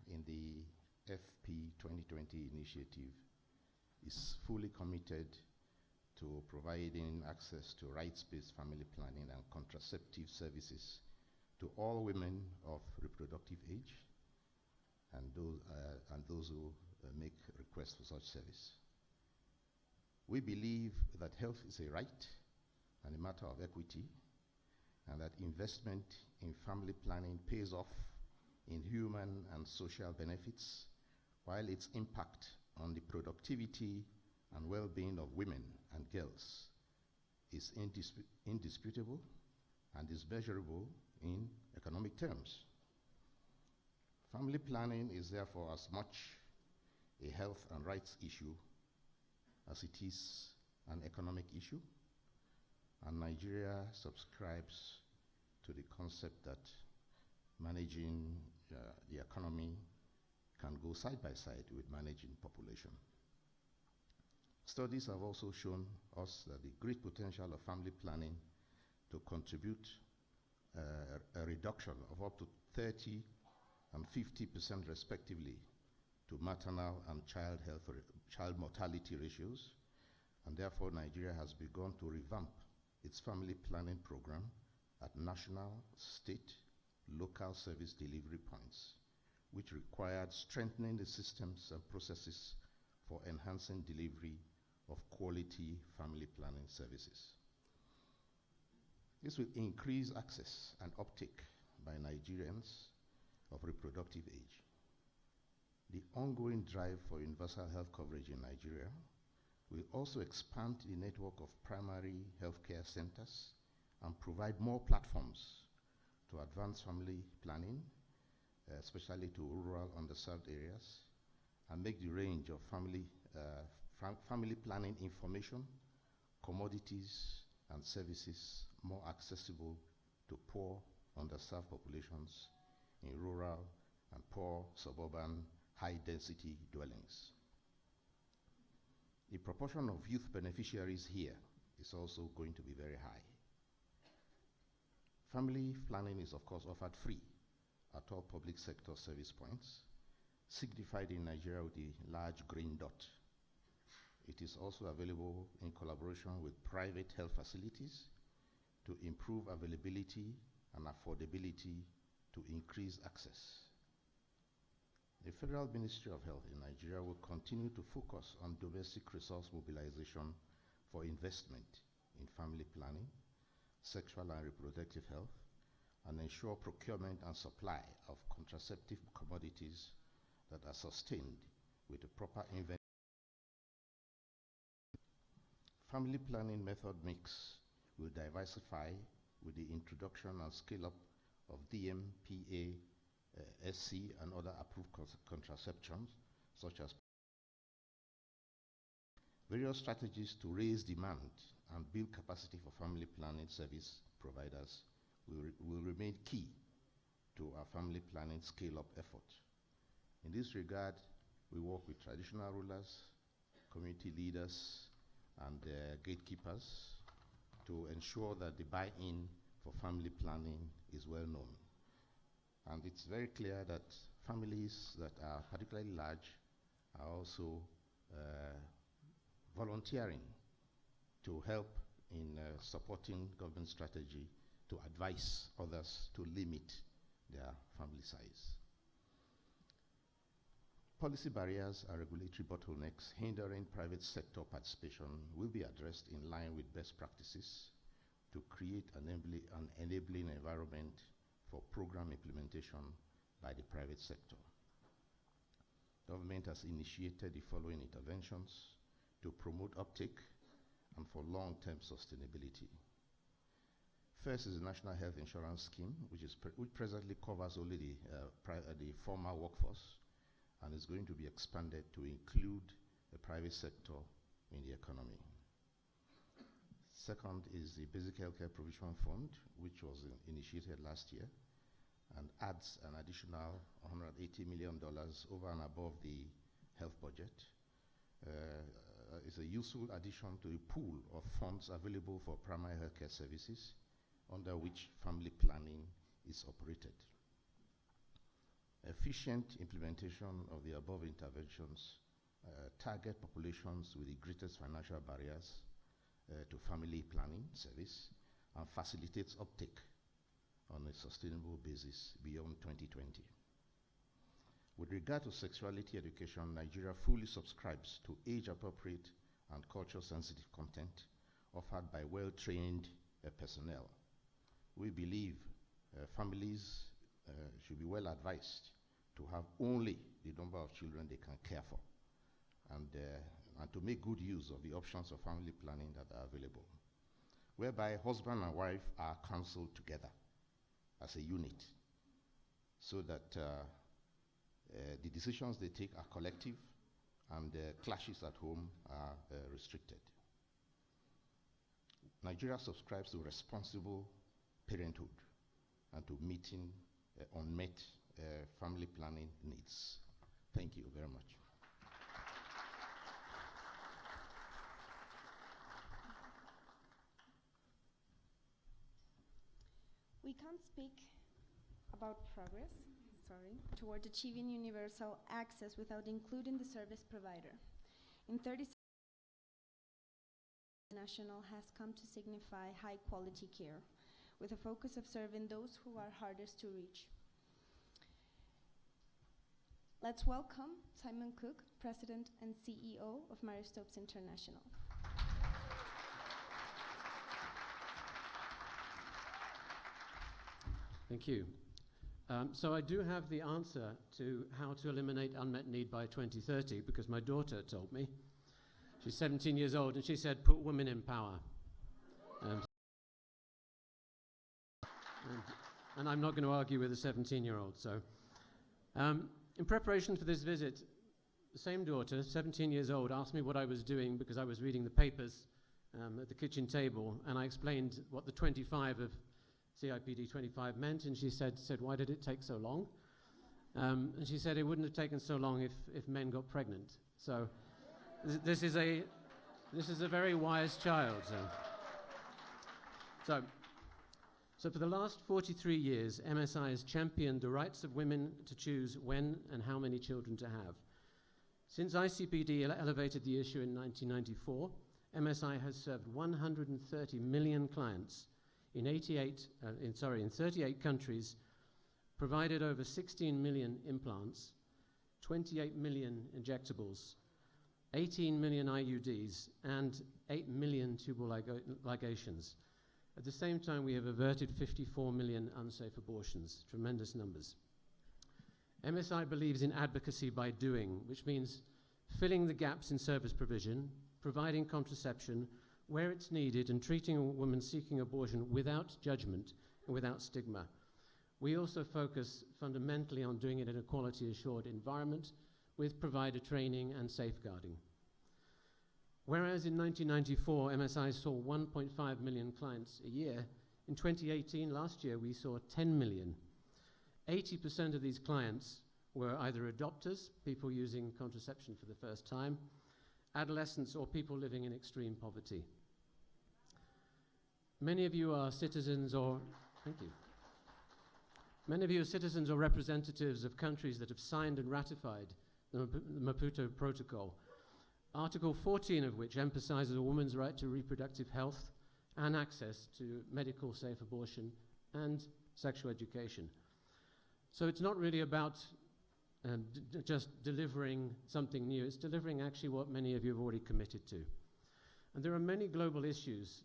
in the FP 2020 initiative, is fully committed to providing access to rights-based family planning and contraceptive services to all women of reproductive age and those who make requests for such service. We believe that health is a right and a matter of equity, and that investment in family planning pays off in human and social benefits, while its impact on the productivity and well-being of women and girls is indisputable and is measurable in economic terms. Family planning is therefore as much a health and rights issue as it is an economic issue, and Nigeria subscribes to the concept that managing the economy can go side by side with managing population. Studies have also shown us that the great potential of family planning to contribute a reduction of up to 30 and 50% respectively to maternal and child mortality ratios, and therefore Nigeria has begun to revamp its family planning program at national, state, local service delivery points, which required strengthening the systems and processes for enhancing delivery of quality family planning services. This will increase access and uptake by Nigerians of reproductive age. The ongoing drive for universal health coverage in Nigeria will also expand the network of primary healthcare centers and provide more platforms to advance family planning, especially to rural underserved areas, and make the range of family planning information, commodities, and services more accessible to poor, underserved populations in rural and poor suburban high-density dwellings. The proportion of youth beneficiaries here is also going to be very high. Family planning is, of course, offered free at all public sector service points, signified in Nigeria with the large green dot. It is also available in collaboration with private health facilities to improve availability and affordability to increase access. The Federal Ministry of Health in Nigeria will continue to focus on domestic resource mobilization for investment in family planning, sexual and reproductive health, and ensure procurement and supply of contraceptive commodities that are sustained with a proper investment. Family planning method mix will diversify with the introduction and scale-up of DMPA, SC, and other approved contraceptions, such as various strategies to raise demand and build capacity for family planning service providers will remain key to our family planning scale-up effort. In this regard, we work with traditional rulers, community leaders, and gatekeepers to ensure that the buy-in for family planning is well known. And it's very clear that families that are particularly large are also volunteering to help in supporting government strategy to advise others to limit their family size. Policy barriers and regulatory bottlenecks hindering private sector participation will be addressed in line with best practices to create an enabling environment for program implementation by the private sector. Government has initiated the following interventions to promote uptake and for long-term sustainability. First is the National Health Insurance Scheme, which presently covers only the formal workforce and is going to be expanded to include the private sector in the economy. Second is the Basic Healthcare Provision Fund, which was initiated last year and adds an additional $180 million over and above the health budget. It's a useful addition to the pool of funds available for primary healthcare services under which family planning is operated. Efficient implementation of the above interventions target populations with the greatest financial barriers to family planning service and facilitates uptake on a sustainable basis beyond 2020. With regard to sexuality education, Nigeria fully subscribes to age-appropriate and culture-sensitive content offered by well-trained personnel. We believe families should be well advised to have only the number of children they can care for and to make good use of the options of family planning that are available, whereby husband and wife are counseled together as a unit so that the decisions they take are collective and clashes at home are restricted. Nigeria subscribes to responsible parenthood and to meeting unmet family planning needs. Thank you very much. We can't speak about progress, toward achieving universal access without including the service provider. In 30 National has come to signify high quality care, with a focus of serving those who are hardest to reach. Let's welcome Simon Cook, President and CEO of Maristopes International. Thank you. So I do have the answer to how to eliminate unmet need by 2030 because my daughter told me. She's 17 years old and she said, put women in power. And I'm not going to argue with a 17-year-old. So in preparation for this visit, the same daughter, 17 years old, asked me what I was doing because I was reading the papers at the kitchen table, and I explained what the 25 of CIPD 25 meant, and she said, why did it take so long? And she said it wouldn't have taken so long if men got pregnant. So this is a very wise child. So for the last 43 years, MSI has championed the rights of women to choose when and how many children to have. Since ICPD elevated the issue in 1994, MSI has served 130 million clients in 38 countries, provided over 16 million implants, 28 million injectables, 18 million IUDs, and 8 million tubal ligations. At the same time, we have averted 54 million unsafe abortions, tremendous numbers. MSI believes in advocacy by doing, which means filling the gaps in service provision, providing contraception where it's needed, and treating a woman seeking abortion without judgment and without stigma. We also focus fundamentally on doing it in a quality-assured environment with provider training and safeguarding. Whereas in 1994, MSI saw 1.5 million clients a year, in 2018, last year, we saw 10 million. 80% of these clients were either adopters, people using contraception for the first time, adolescents, or people living in extreme poverty. Many of you are citizens or, thank you. Many of you are citizens or representatives of countries that have signed and ratified the Maputo Protocol, Article 14 of which emphasizes a woman's right to reproductive health and access to medical safe abortion and sexual education. So it's not really about just delivering something new, it's delivering actually what many of you have already committed to. And there are many global issues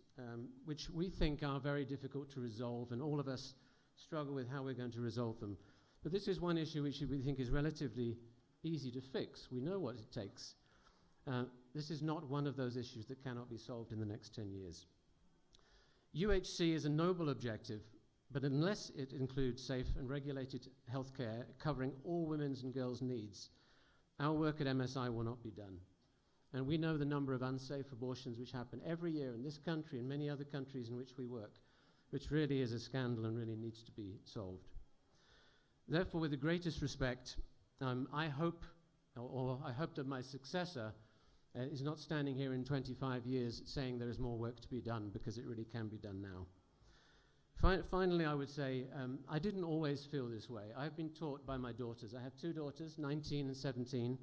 which we think are very difficult to resolve, and all of us struggle with how we're going to resolve them. But this is one issue which we think is relatively easy to fix. We know what it takes. This is not one of those issues that cannot be solved in the next 10 years. UHC is a noble objective, but unless it includes safe and regulated healthcare covering all women's and girls' needs, our work at MSI will not be done. And we know the number of unsafe abortions which happen every year in this country and many other countries in which we work, which really is a scandal and really needs to be solved. Therefore, with the greatest respect, I hope that my successor is not standing here in 25 years saying there is more work to be done, because it really can be done now. Finally, I would say I didn't always feel this way. I've been taught by my daughters. I have two daughters, 19 and 17.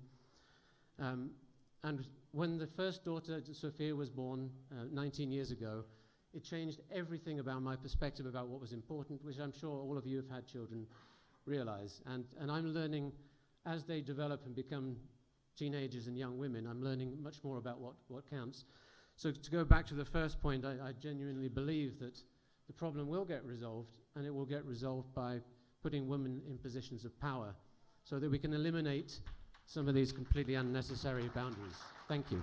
And when the first daughter, Sophia, was born 19 years ago, it changed everything about my perspective about what was important, which I'm sure all of you have had children realize. And I'm learning, as they develop and become teenagers and young women, I'm learning much more about what counts. So to go back to the first point, I genuinely believe that the problem will get resolved, and it will get resolved by putting women in positions of power so that we can eliminate some of these completely unnecessary boundaries. Thank you.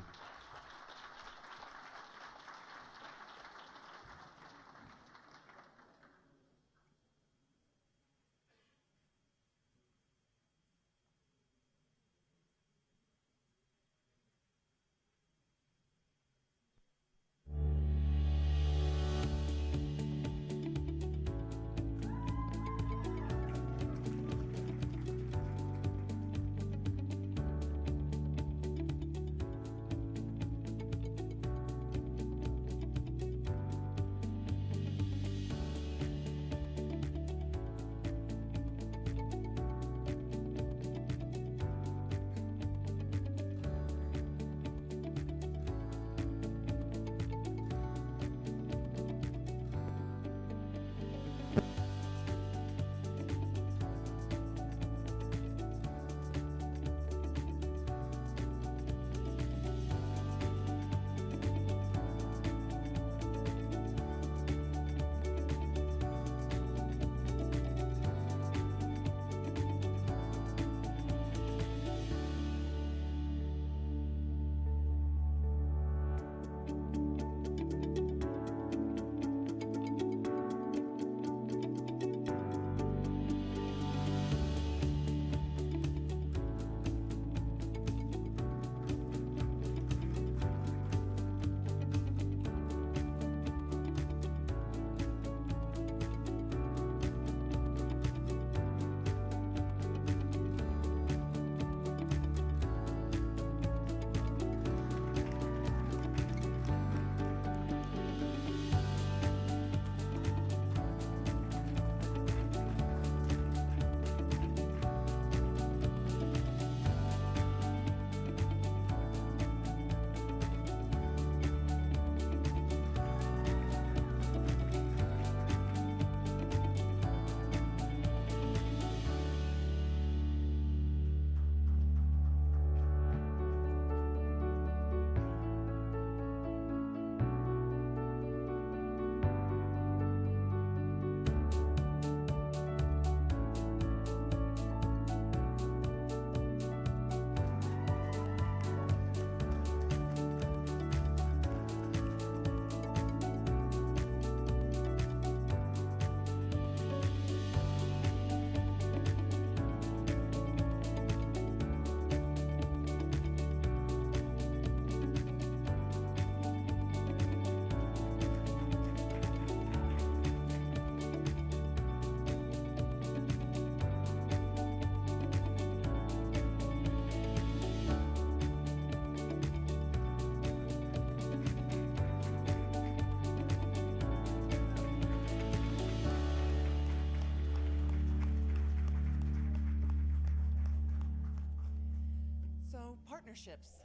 partnerships.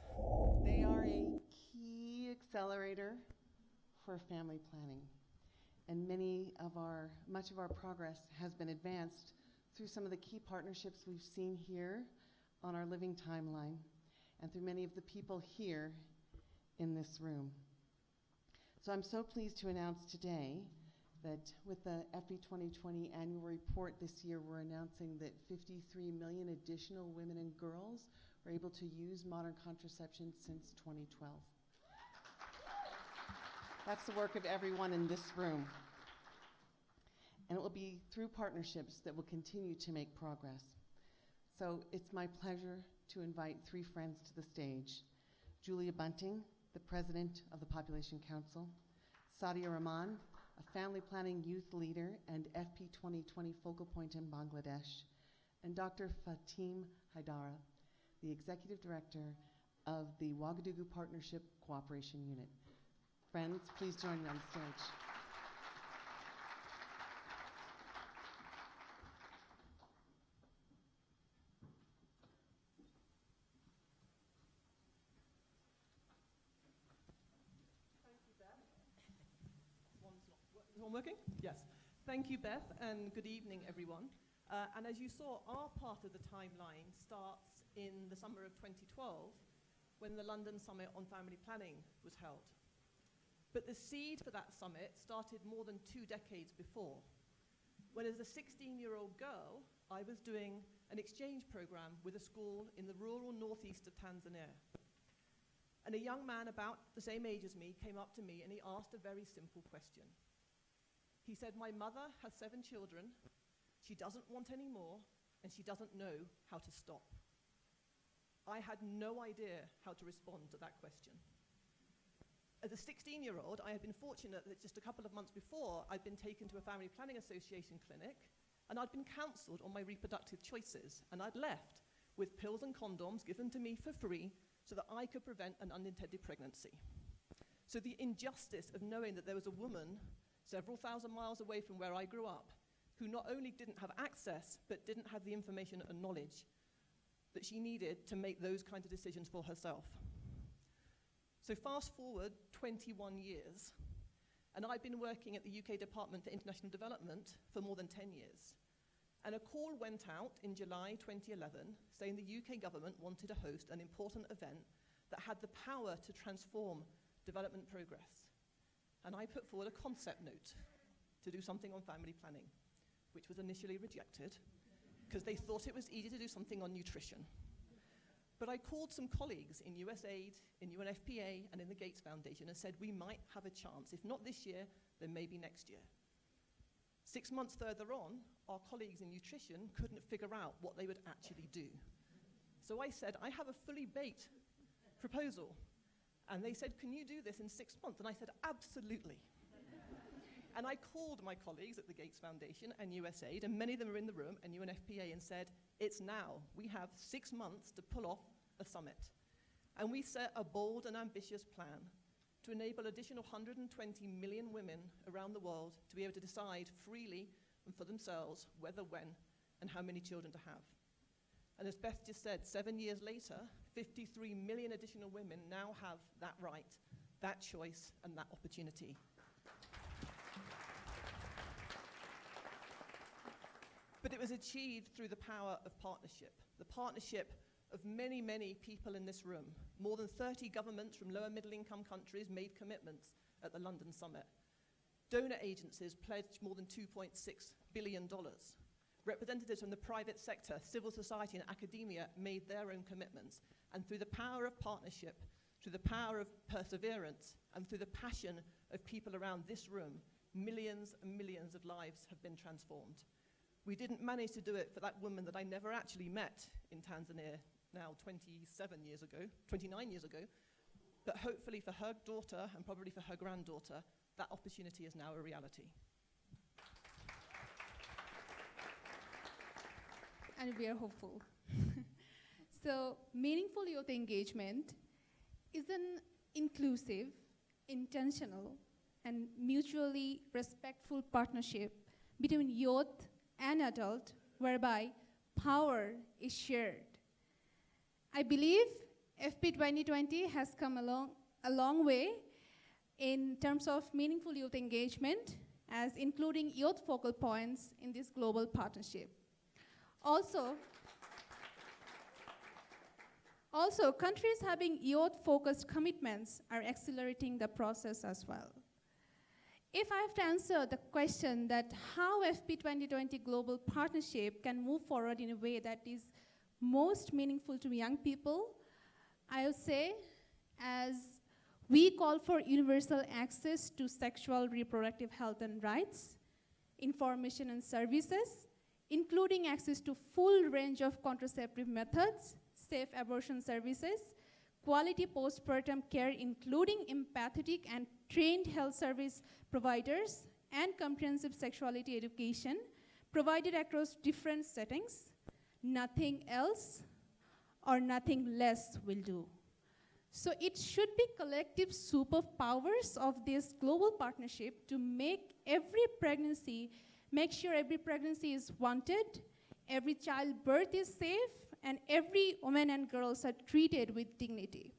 They are a key accelerator for family planning. And much of our progress has been advanced through some of the key partnerships we've seen here on our living timeline and through many of the people here in this room. So I'm so pleased to announce today that with the FB 2020 annual report this year, we're announcing that 53 million additional women and girls were able to use modern contraception since 2012. That's the work of everyone in this room. And it will be through partnerships that we'll continue to make progress. So it's my pleasure to invite three friends to the stage. Julia Bunting, the president of the Population Council, Sadia Rahman, a family planning youth leader and FP 2020 focal point in Bangladesh, and Dr. Fatim Haidara, the executive director of the Ouagadougou Partnership Cooperation Unit. Friends, please join me on stage. Is one working? Yes. Thank you, Beth, and good evening, everyone. And as you saw, our part of the timeline starts in the summer of 2012, when the London Summit on Family Planning was held. But the seed for that summit started more than 2 decades before, when as a 16-year-old girl, I was doing an exchange program with a school in the rural northeast of Tanzania. And a young man about the same age as me came up to me and he asked a very simple question. He said, "My mother has 7 children, she doesn't want any more, and she doesn't know how to stop." I had no idea how to respond to that question. As a 16-year-old, I had been fortunate that just a couple of months before, I'd been taken to a Family Planning Association clinic, and I'd been counseled on my reproductive choices, and I'd left with pills and condoms given to me for free so that I could prevent an unintended pregnancy. So the injustice of knowing that there was a woman several thousand miles away from where I grew up, who not only didn't have access, but didn't have the information and knowledge that she needed to make those kinds of decisions for herself. So fast forward 21 years, and I've been working at the UK Department for International Development for more than 10 years. And a call went out in July 2011 saying the UK government wanted to host an important event that had the power to transform development progress. And I put forward a concept note to do something on family planning, which was initially rejected because they thought it was easy to do something on nutrition. But I called some colleagues in USAID, in UNFPA, and in the Gates Foundation and said we might have a chance. If not this year, then maybe next year. 6 months further on, our colleagues in nutrition couldn't figure out what they would actually do. So I said, I have a fully baked proposal. And they said, "Can you do this in 6 months?" And I said, "Absolutely." And I called my colleagues at the Gates Foundation and USAID, and many of them are in the room, and UNFPA, and said, "It's now. We have 6 months to pull off a summit." And we set a bold and ambitious plan to enable additional 120 million women around the world to be able to decide freely and for themselves whether, when, and how many children to have. And as Beth just said, 7 years later, 53 million additional women now have that right, that choice, and that opportunity. But it was achieved through the power of partnership, the partnership of many, many people in this room. More than 30 governments from lower middle-income countries made commitments at the London Summit. Donor agencies pledged more than $2.6 billion. Representatives from the private sector, civil society, and academia made their own commitments. And through the power of partnership, through the power of perseverance, and through the passion of people around this room, millions and millions of lives have been transformed. We didn't manage to do it for that woman that I never actually met in Tanzania now 29 years ago, but hopefully for her daughter and probably for her granddaughter, that opportunity is now a reality. And we are hopeful. So, meaningful youth engagement is an inclusive, intentional, and mutually respectful partnership between youth and adult, whereby power is shared. I believe FP 2020 has come a long way in terms of meaningful youth engagement, as including youth focal points in this global partnership. Also, countries having youth-focused commitments are accelerating the process as well. If I have to answer the question that how FP 2020 Global Partnership can move forward in a way that is most meaningful to young people, I would say, as we call for universal access to sexual reproductive health and rights, information and services, including access to full range of contraceptive methods, safe abortion services, quality postpartum care, including empathetic and trained health service providers, and comprehensive sexuality education provided across different settings. Nothing else or nothing less will do. So it should be collective superpowers of this global partnership to make sure every pregnancy is wanted, every childbirth is safe, and every woman and girls are treated with dignity.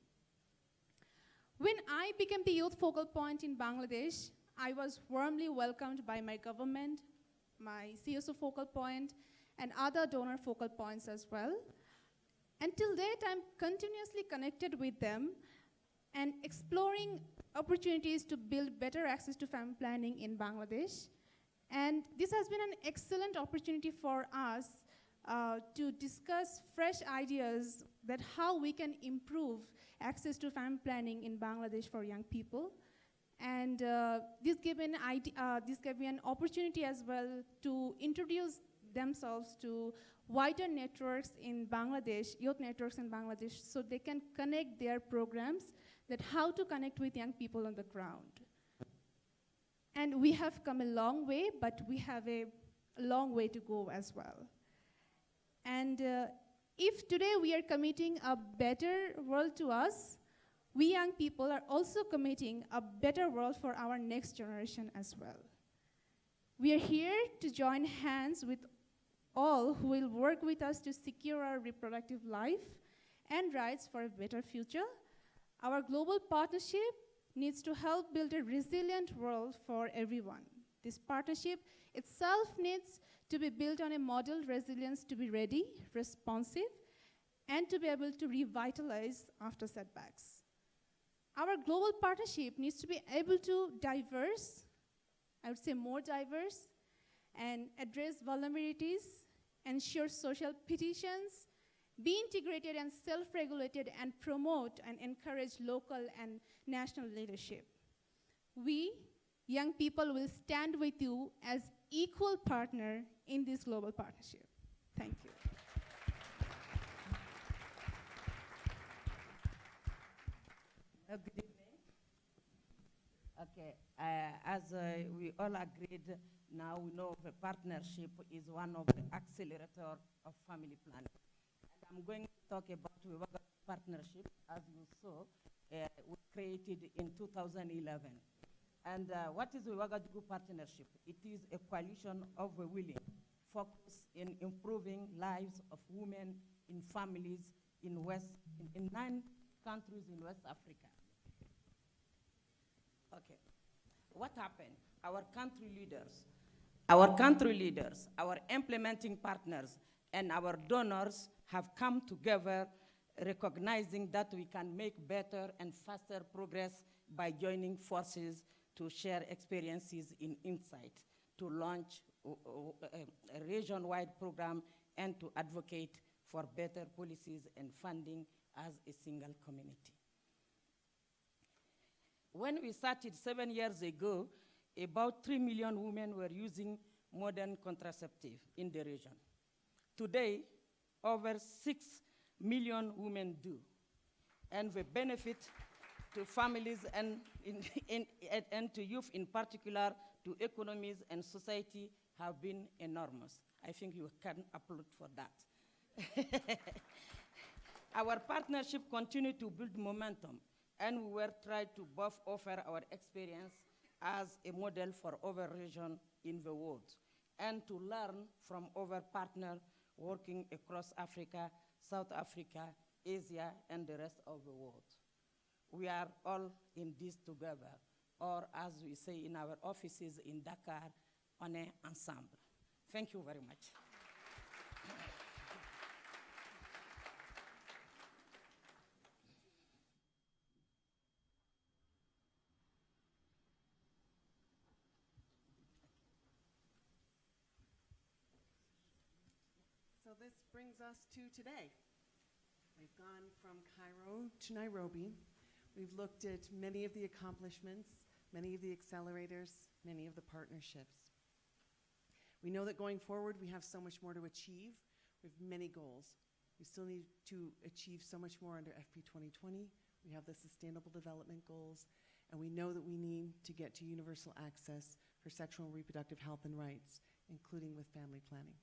When I became the youth focal point in Bangladesh, I was warmly welcomed by my government, my CSO focal point, and other donor focal points as well. Until date, I'm continuously connected with them and exploring opportunities to build better access to family planning in Bangladesh. And this has been an excellent opportunity for us to discuss fresh ideas that how we can improve access to family planning in Bangladesh for young people. And this gave me an opportunity as well to introduce themselves to wider networks in Bangladesh, youth networks in Bangladesh, so they can connect their programs that how to connect with young people on the ground. And we have come a long way, but we have a long way to go as well. And if today we are committing a better world to us, we young people are also committing a better world for our next generation as well. We are here to join hands with all who will work with us to secure our reproductive life and rights for a better future. Our global partnership needs to help build a resilient world for everyone. This partnership itself needs to be built on a model resilience to be ready, responsive, and to be able to revitalize after setbacks. Our global partnership needs to be able to I would say more diverse, and address vulnerabilities, ensure social petitions, be integrated and self-regulated, and promote and encourage local and national leadership. We, young people, will stand with you as equal partner in this global partnership. Thank you. Good evening. Okay, as we all agreed, now we know the partnership is one of the accelerators of family planning. And I'm going to talk about the partnership, as you saw, was created in 2011. And what is the Ouagadougou partnership? It is a coalition of the willing, focused in improving lives of women in families in 9 countries in West Africa. Okay, what happened? Our country leaders, our implementing partners, and our donors have come together recognizing that we can make better and faster progress by joining forces to share experiences in insight, to launch a region-wide program, and to advocate for better policies and funding as a single community. When we started 7 years ago, about 3 million women were using modern contraceptive in the region. Today, over 6 million women do. And the benefit to families and to youth in particular, to economies and society have been enormous. I think you can applaud for that. Our partnership continued to build momentum, and we were trying to both offer our experience as a model for other regions in the world, and to learn from other partners working across Africa, South Africa, Asia, and the rest of the world. We are all in this together, or as we say in our offices in Dakar, on est ensemble. Thank you very much. So this brings us to today. We've gone from Cairo to Nairobi. We've looked at many of the accomplishments, many of the accelerators, many of the partnerships. We know that going forward, we have so much more to achieve. We have many goals. We still need to achieve so much more under FP 2020. We have the Sustainable Development Goals, and we know that we need to get to universal access for sexual and reproductive health and rights, including with family planning.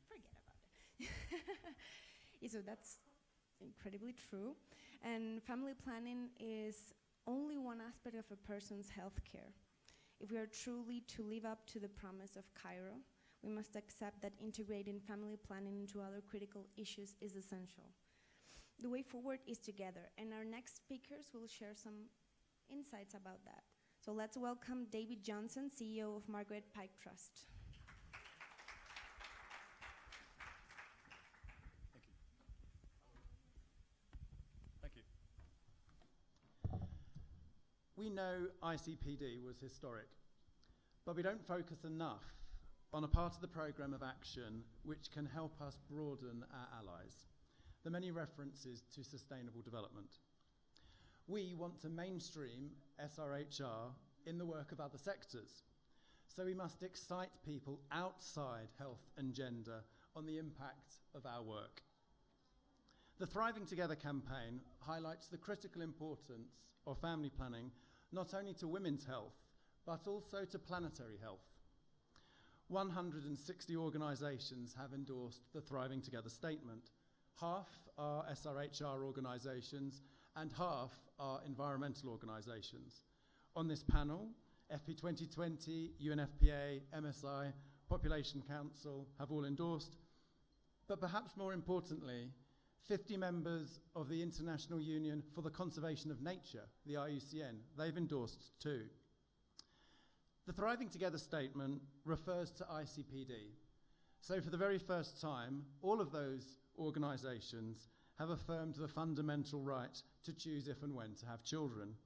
Forget about it. Yeah, so that's incredibly true. And family planning is only one aspect of a person's health care. If we are truly to live up to the promise of Cairo, we must accept that integrating family planning into other critical issues is essential. The way forward is together, and our next speakers will share some insights about that. So let's welcome David Johnson, CEO of Margaret Pike Trust. Thank you. We know ICPD was historic, but we don't focus enough on a part of the programme of action which can help us broaden our allies, the many references to sustainable development. We want to mainstream SRHR in the work of other sectors, so we must excite people outside health and gender on the impact of our work. The Thriving Together campaign highlights the critical importance of family planning not only to women's health, but also to planetary health. 160 organisations have endorsed the Thriving Together statement. Half are SRHR organisations and half are environmental organisations. On this panel, FP 2020, UNFPA, MSI, Population Council have all endorsed, but perhaps more importantly, 50 members of the International Union for the Conservation of Nature, the IUCN, they've endorsed too. The Thriving Together statement refers to ICPD. So for the very first time, all of those organisations have affirmed the fundamental right to choose if and when to have children.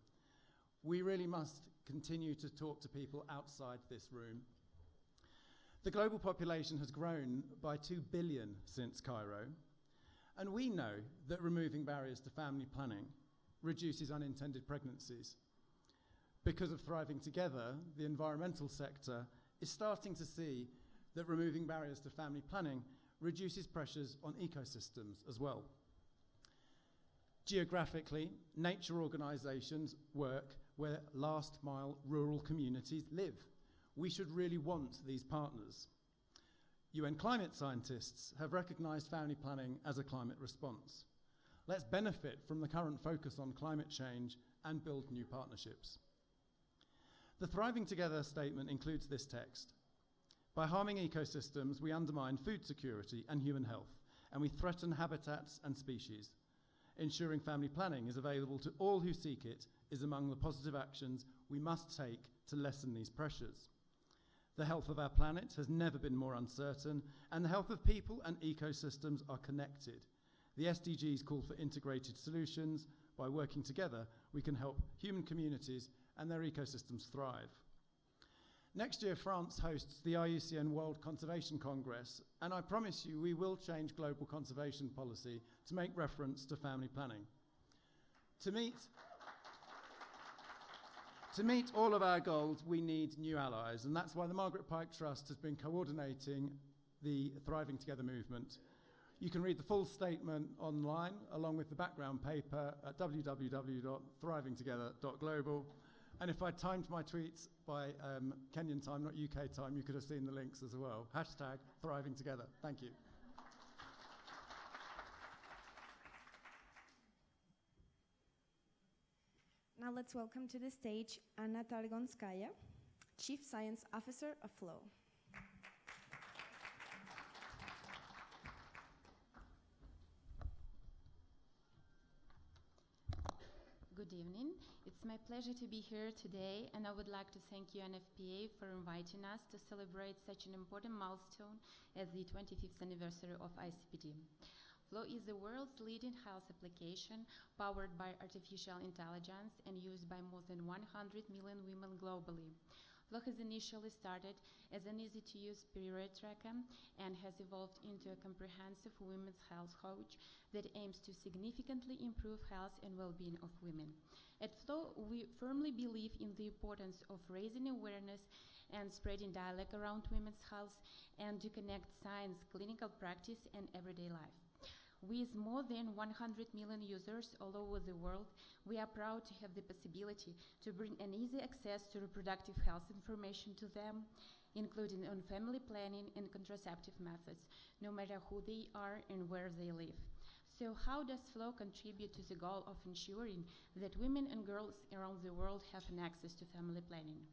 We really must continue to talk to people outside this room. The global population has grown by 2 billion since Cairo, and we know that removing barriers to family planning reduces unintended pregnancies. Because of Thriving Together, the environmental sector is starting to see that removing barriers to family planning reduces pressures on ecosystems as well. Geographically, nature organisations work where last-mile rural communities live. We should really want these partners. UN climate scientists have recognised family planning as a climate response. Let's benefit from the current focus on climate change and build new partnerships. The Thriving Together statement includes this text. By harming ecosystems, we undermine food security and human health, and we threaten habitats and species. Ensuring family planning is available to all who seek it is among the positive actions we must take to lessen these pressures. The health of our planet has never been more uncertain, and the health of people and ecosystems are connected. The SDGs call for integrated solutions. By working together, we can help human communities and their ecosystems thrive. Next year, France hosts the IUCN World Conservation Congress, and I promise you we will change global conservation policy to make reference to family planning. To meet all of our goals, we need new allies, and that's why the Margaret Pike Trust has been coordinating the Thriving Together movement. You can read the full statement online, along with the background paper at www.thrivingtogether.global. And if I timed my tweets by Kenyan time, not UK time, you could have seen the links as well. #Thriving Together. Thank you. Now let's welcome to the stage Anna Targonskaya, Chief Science Officer of FLOW. Good evening. It's my pleasure to be here today, and I would like to thank UNFPA for inviting us to celebrate such an important milestone as the 25th anniversary of ICPD. Flow is the world's leading health application powered by artificial intelligence and used by more than 100 million women globally. Flow has initially started as an easy-to-use period tracker and has evolved into a comprehensive women's health coach that aims to significantly improve health and well-being of women. At Flow, we firmly believe in the importance of raising awareness and spreading dialogue around women's health and to connect science, clinical practice, and everyday life. With more than 100 million users all over the world, we are proud to have the possibility to bring an easy access to reproductive health information to them, including on family planning and contraceptive methods, no matter who they are and where they live. So how does Flow contribute to the goal of ensuring that women and girls around the world have an access to family planning?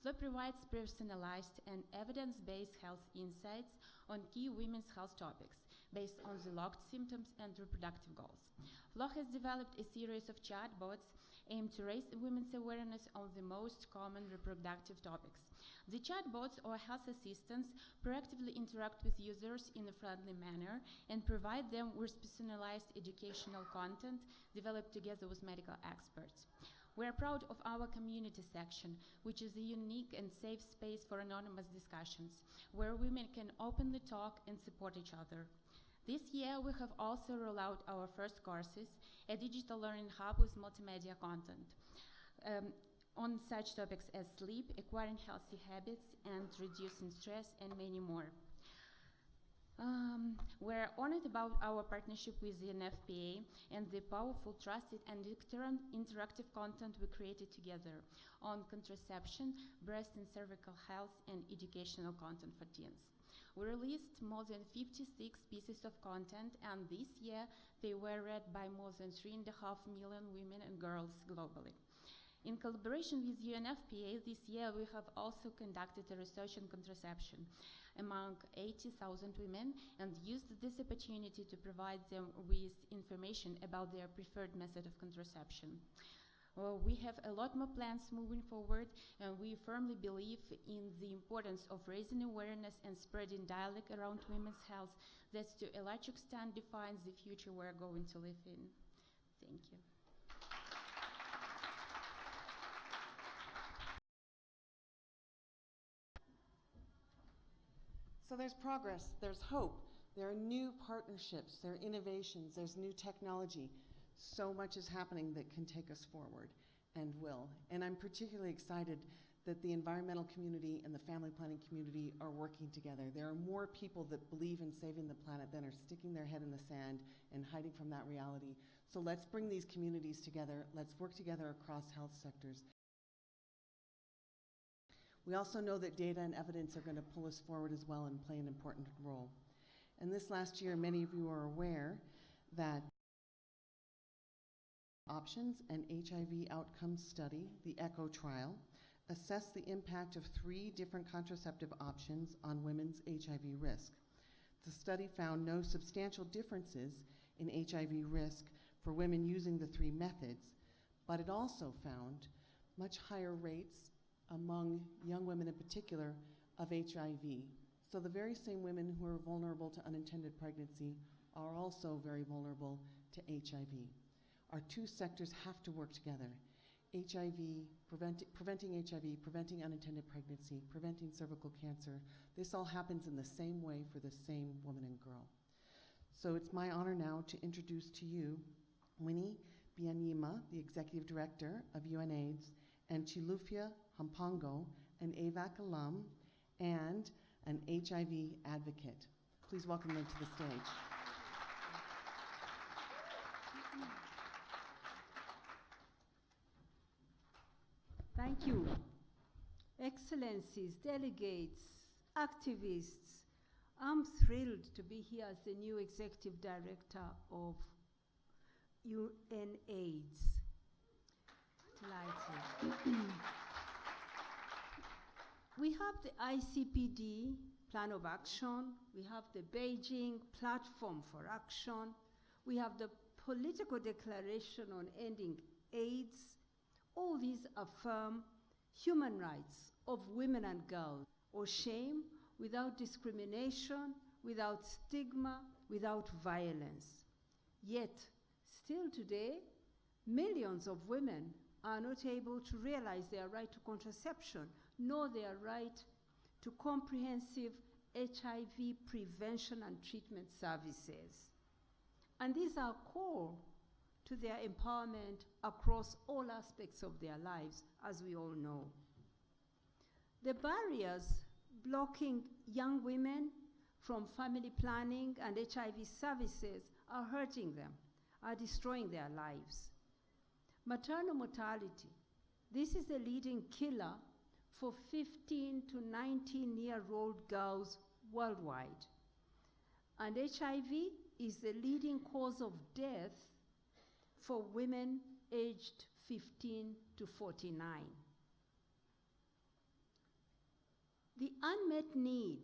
Flow provides personalized and evidence-based health insights on key women's health topics based on the logged symptoms and reproductive goals. Flow has developed a series of chatbots aimed to raise women's awareness on the most common reproductive topics. The chatbots or health assistants proactively interact with users in a friendly manner and provide them with personalized educational content developed together with medical experts. We are proud of our community section, which is a unique and safe space for anonymous discussions, where women can openly talk and support each other. This year, we have also rolled out our first courses, a digital learning hub with multimedia content on such topics as sleep, acquiring healthy habits, and reducing stress, and many more. We're honored about our partnership with the UNFPA and the powerful, trusted, and interactive content we created together on contraception, breast and cervical health, and educational content for teens. We released more than 56 pieces of content, and this year they were read by more than 3.5 million women and girls globally. In collaboration with UNFPA, this year we have also conducted a research on contraception among 80,000 women and used this opportunity to provide them with information about their preferred method of contraception. We have a lot more plans moving forward, and we firmly believe in the importance of raising awareness and spreading dialogue around women's health that to a large extent defines the future we're going to live in. Thank you. So there's progress, there's hope, there are new partnerships, there are innovations, there's new technology. So much is happening that can take us forward and will. And I'm particularly excited that the environmental community and the family planning community are working together. There are more people that believe in saving the planet than are sticking their head in the sand and hiding from that reality. So let's bring these communities together. Let's work together across health sectors. We also know that data and evidence are going to pull us forward as well and play an important role. And this last year, many of you are aware that options and HIV outcomes study, the ECHO trial, assessed the impact of 3 different contraceptive options on women's HIV risk. The study found no substantial differences in HIV risk for women using the 3 methods, but it also found much higher rates among young women in particular of HIV. So the very same women who are vulnerable to unintended pregnancy are also very vulnerable to HIV. Our 2 sectors have to work together. HIV, preventing HIV, preventing unintended pregnancy, preventing cervical cancer. This all happens in the same way for the same woman and girl. So it's my honor now to introduce to you Winnie Byanyima, the Executive Director of UNAIDS, and Chilufya Hampango, an AVAC alum and an HIV advocate. Please welcome them to the stage. Thank you. Excellencies, delegates, activists, I'm thrilled to be here as the new Executive Director of UNAIDS. Delighted. We have the ICPD Plan of Action, we have the Beijing Platform for Action, we have the Political Declaration on Ending AIDS, all these affirm human rights of women and girls, or shame without discrimination, without stigma, without violence. Yet, still today, millions of women are not able to realize their right to contraception, nor their right to comprehensive HIV prevention and treatment services. And these are core to their empowerment across all aspects of their lives, as we all know. The barriers blocking young women from family planning and HIV services are hurting them, are destroying their lives. Maternal mortality. This is the leading killer for 15 to 19-year-old girls worldwide. And HIV is the leading cause of death for women aged 15 to 49. The unmet need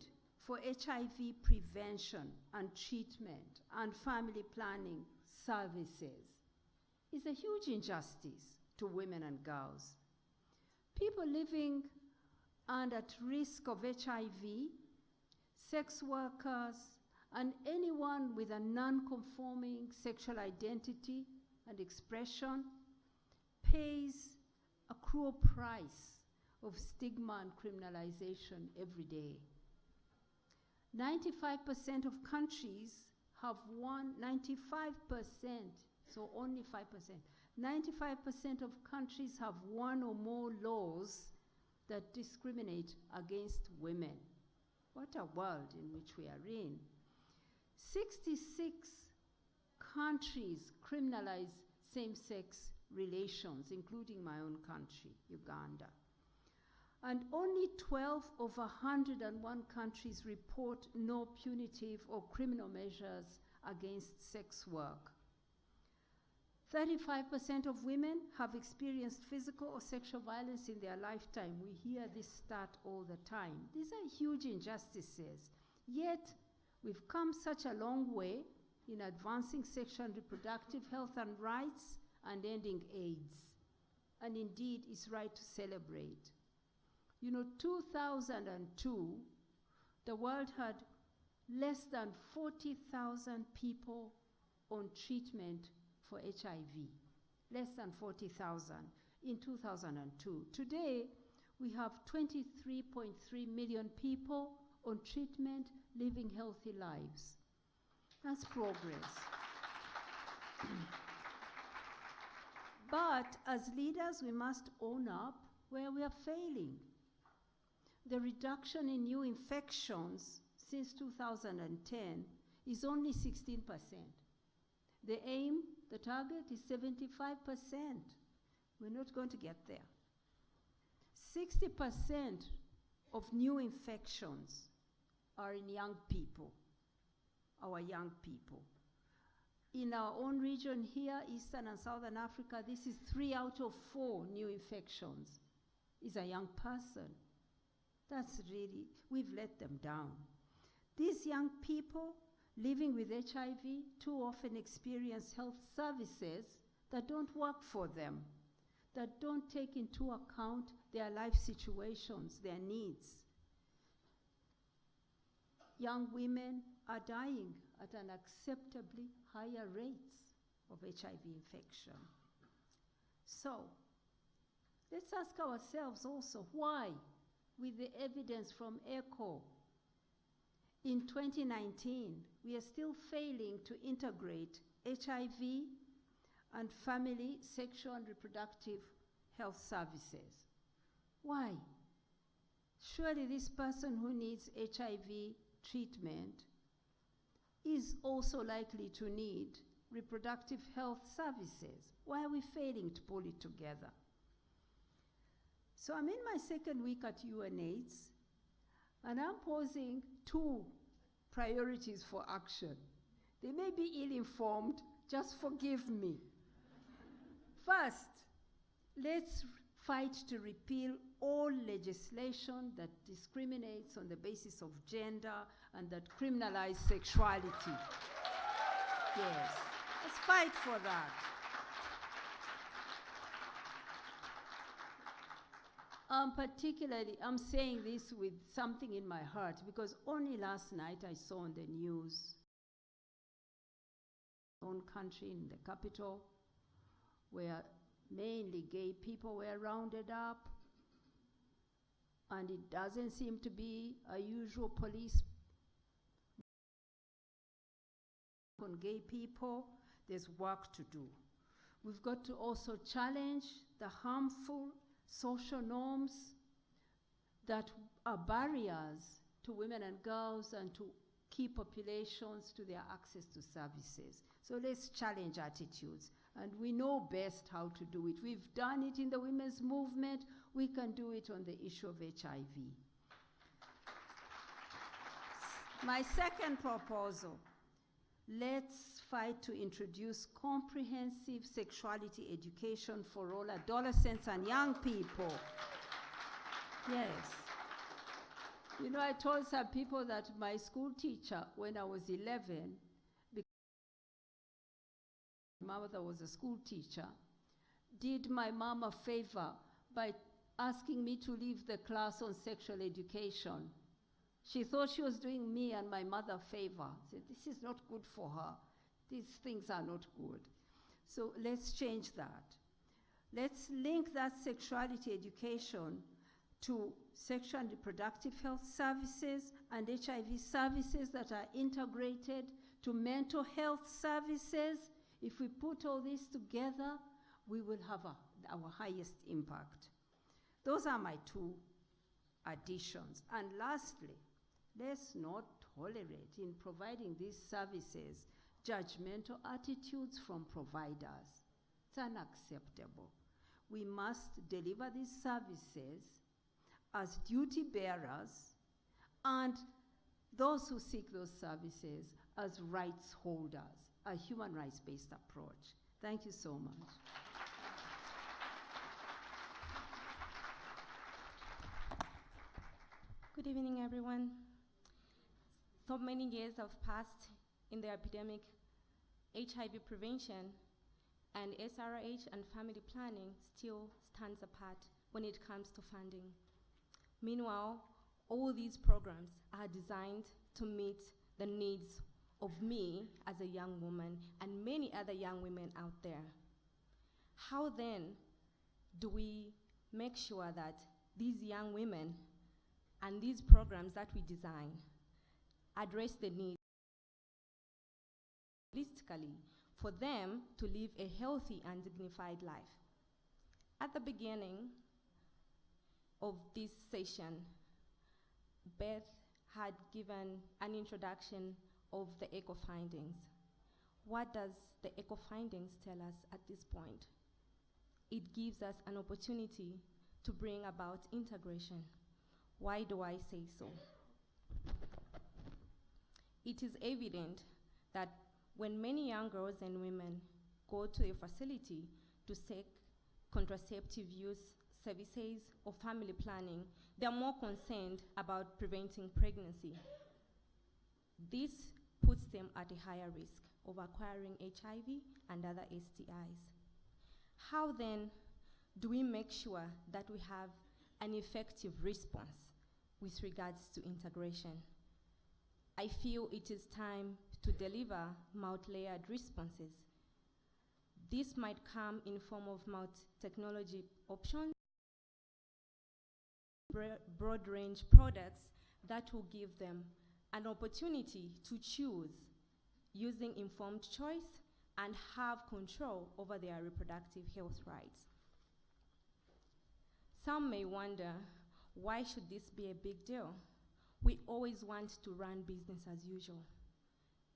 for HIV prevention and treatment and family planning services is a huge injustice to women and girls. People living and at risk of HIV, sex workers, and anyone with a non-conforming sexual identity and expression pays a cruel price of stigma and criminalization every day. 95% of countries have 95%, so only 5%. 95% of countries have one or more laws that discriminate against women. What a world in which we are in. 66 countries criminalize same-sex relations, including my own country, Uganda. And only 12 of 101 countries report no punitive or criminal measures against sex work. 35% of women have experienced physical or sexual violence in their lifetime. We hear this stat all the time. These are huge injustices. Yet, we've come such a long way in advancing sexual and reproductive health and rights and ending AIDS. And indeed, it's right to celebrate. You know, 2002, the world had less than 40,000 people on treatment for HIV, less than 40,000 in 2002. Today, we have 23.3 million people on treatment living healthy lives. That's progress. But as leaders, we must own up where we are failing. The reduction in new infections since 2010 is only 16%. The aim, the target is 75%. We're not going to get there. 60% of new infections are in young people, our young people. In our own region here, Eastern and Southern Africa, this is 3 out of 4 new infections is a young person. That's really, we've let them down. These young people living with HIV too often experience health services that don't work for them, that don't take into account their life situations, their needs. Young women are dying at unacceptably higher rates of HIV infection. So, let's ask ourselves also, why, with the evidence from ECHO, in 2019, we are still failing to integrate HIV and family, sexual and reproductive health services. Why? Surely this person who needs HIV treatment is also likely to need reproductive health services. Why are we failing to pull it together? So I'm in my second week at UNAIDS, and I'm posing 2 priorities for action. They may be ill-informed, just forgive me. First, let's fight to repeal all legislation that discriminates on the basis of gender and that criminalizes sexuality. Yes, let's fight for that. Particularly, I'm saying this with something in my heart because only last night I saw on the news, own country in the capital, where mainly gay people were rounded up, and it doesn't seem to be a usual police on gay people. There's work to do. We've got to also challenge the harmful social norms that are barriers to women and girls and to key populations to their access to services. So let's challenge attitudes. And we know best how to do it. We've done it in the women's movement. We can do it on the issue of HIV. My second proposal, let's fight to introduce comprehensive sexuality education for all adolescents and young people. Yes. You know, I told some people that my school teacher, when I was 11, my mother was a school teacher, did my mom a favor by asking me to leave the class on sexual education. She thought she was doing me and my mother a favor. Said, this is not good for her. These things are not good. So let's change that. Let's link that sexuality education to sexual and reproductive health services and HIV services that are integrated to mental health services. If we put all this together, we will have our highest impact. Those are my two additions. And lastly, let's not tolerate in providing these services judgmental attitudes from providers. It's unacceptable. We must deliver these services as duty bearers and those who seek those services as rights holders, a human rights-based approach. Thank you so much. Good evening, everyone. So many years have passed in the epidemic. HIV prevention and SRH and family planning still stands apart when it comes to funding. Meanwhile, all these programs are designed to meet the needs of me as a young woman and many other young women out there. How then do we make sure that these young women and these programs that we design address the need holistically for them to live a healthy and dignified life? At the beginning of this session, Beth had given an introduction of the ECHO findings. What does the ECHO findings tell us at this point? It gives us an opportunity to bring about integration. Why do I say so? It is evident that when many young girls and women go to a facility to seek contraceptive use services or family planning, they are more concerned about preventing pregnancy. This puts them at a higher risk of acquiring HIV and other STIs. How then do we make sure that we have an effective response with regards to integration? I feel it is time to deliver multi-layered responses. This might come in form of multi-technology options, broad range products that will give them an opportunity to choose using informed choice and have control over their reproductive health rights. Some may wonder, why should this be a big deal? We always want to run business as usual.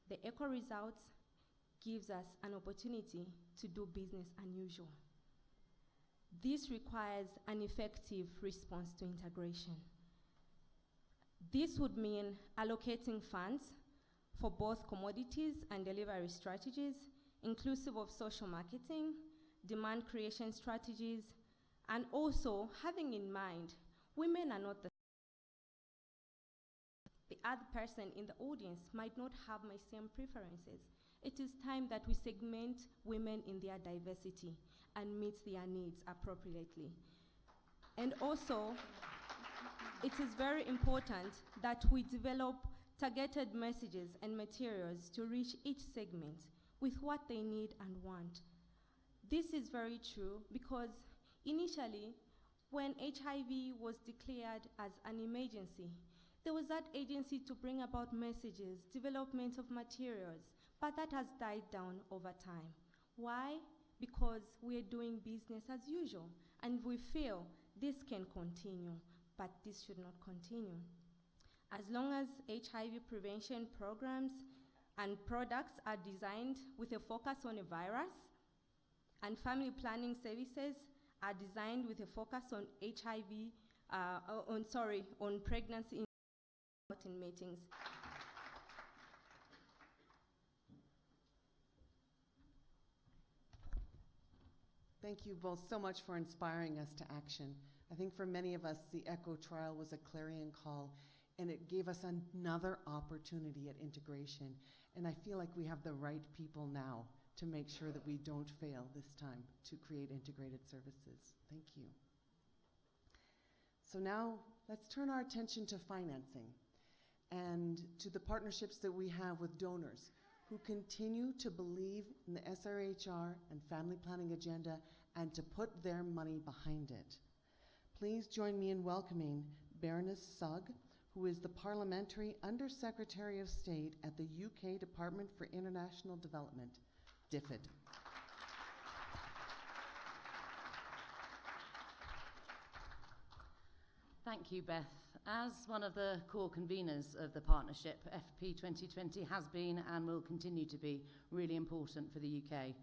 The ECHO results gives us an opportunity to do business unusual. This requires an effective response to integration. This would mean allocating funds for both commodities and delivery strategies, inclusive of social marketing, demand creation strategies, and also having in mind women are not the other person in the audience might not have my same preferences. It is time that we segment women in their diversity and meet their needs appropriately. And also, it is very important that we develop targeted messages and materials to reach each segment with what they need and want. This is very true because initially, when HIV was declared as an emergency, there was that agency to bring about messages, development of materials, but that has died down over time. Why? Because we're doing business as usual, and we feel this can continue, but this should not continue. As long as HIV prevention programs and products are designed with a focus on a virus, and family planning services are designed with a focus on HIV, on pregnancy in meetings. Thank you both so much for inspiring us to action. I think for many of us, the ECHO trial was a clarion call, and it gave us another opportunity at integration. And I feel like we have the right people now to make sure that we don't fail this time to create integrated services. Thank you. So now let's turn our attention to financing and to the partnerships that we have with donors who continue to believe in the SRHR and family planning agenda and to put their money behind it. Please join me in welcoming Baroness Sugg, who is the Parliamentary Under-Secretary of State at the UK Department for International Development, DFID. Thank you, Beth. As one of the core conveners of the partnership, FP 2020 has been and will continue to be really important for the UK.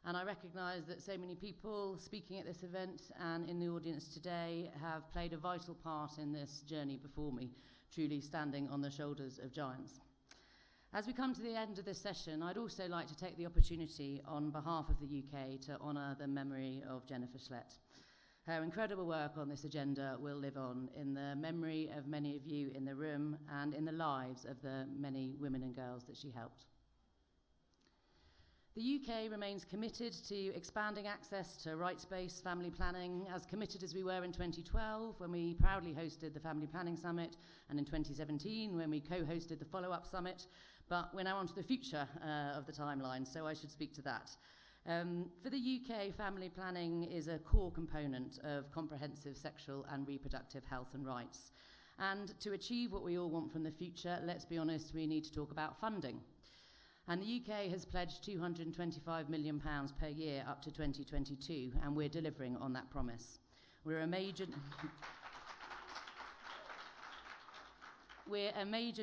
And I recognise that so many people speaking at this event and in the audience today have played a vital part in this journey before me, truly standing on the shoulders of giants. As we come to the end of this session, I'd also like to take the opportunity on behalf of the UK to honour the memory of Jennifer Schlett. Her incredible work on this agenda will live on in the memory of many of you in the room and in the lives of the many women and girls that she helped. The UK remains committed to expanding access to rights-based family planning, as committed as we were in 2012 when we proudly hosted the Family Planning Summit, and in 2017 when we co-hosted the follow-up summit. But we're now on to the future of the timeline, so I should speak to that. For the UK, family planning is a core component of comprehensive sexual and reproductive health and rights. And to achieve what we all want from the future, let's be honest, we need to talk about funding. And the UK has pledged £225 million per year up to 2022, and we're delivering on that promise. We're a major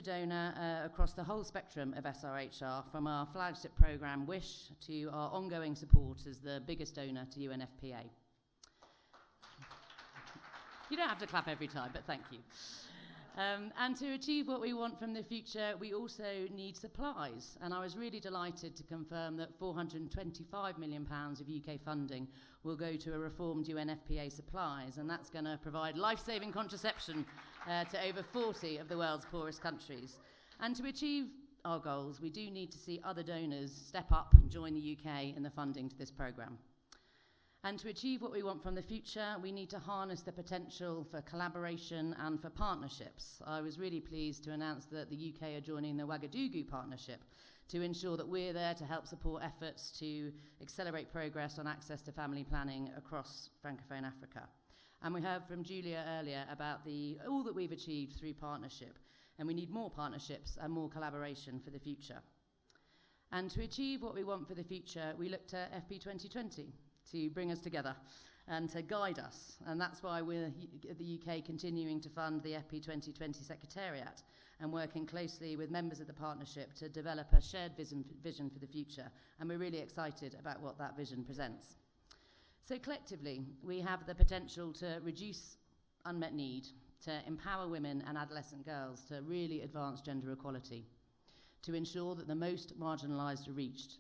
donor across the whole spectrum of SRHR, from our flagship programme WISH to our ongoing support as the biggest donor to UNFPA. You don't have to clap every time, but thank you. And to achieve what we want from the future, we also need supplies. And I was really delighted to confirm that £425 million of UK funding will go to a reformed UNFPA supplies, and that's going to provide life-saving contraception to over 40 of the world's poorest countries. And to achieve our goals, we do need to see other donors step up and join the UK in the funding to this programme. And to achieve what we want from the future, we need to harness the potential for collaboration and for partnerships. I was really pleased to announce that the UK are joining the Ouagadougou partnership to ensure that we're there to help support efforts to accelerate progress on access to family planning across Francophone Africa. And we heard from Julia earlier about all that we've achieved through partnership, and we need more partnerships and more collaboration for the future. And to achieve what we want for the future, we look to FP 2020 to bring us together and to guide us. And that's why we're at the UK continuing to fund the FP 2020 Secretariat and working closely with members of the partnership to develop a shared vision for the future. And we're really excited about what that vision presents. So collectively, we have the potential to reduce unmet need, to empower women and adolescent girls to really advance gender equality, to ensure that the most marginalised are reached,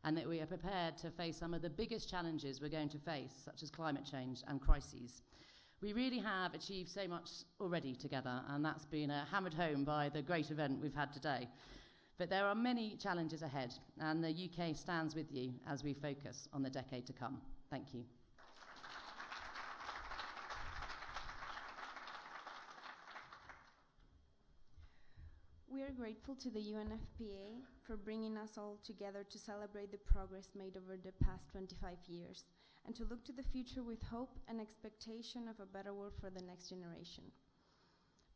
and that we are prepared to face some of the biggest challenges we're going to face, such as climate change and crises. We really have achieved so much already together, and that's been hammered home by the great event we've had today. But there are many challenges ahead, and the UK stands with you as we focus on the decade to come. Thank you. very grateful to the UNFPA for bringing us all together to celebrate the progress made over the past 25 years and to look to the future with hope and expectation of a better world for the next generation.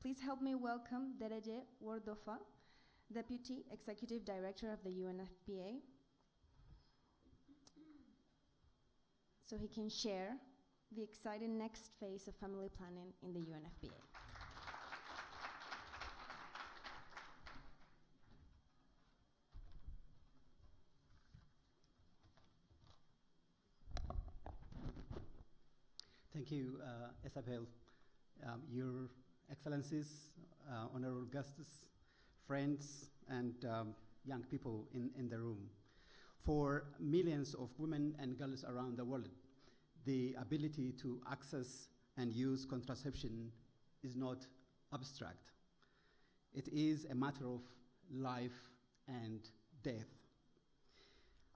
Please help me welcome Derece Wardofa, Deputy Executive Director of the UNFPA, so he can share the exciting next phase of family planning in the UNFPA. Thank you, Isabel. Your Excellencies, honorable guests, friends, and young people in the room. For millions of women and girls around the world, the ability to access and use contraception is not abstract. It is a matter of life and death.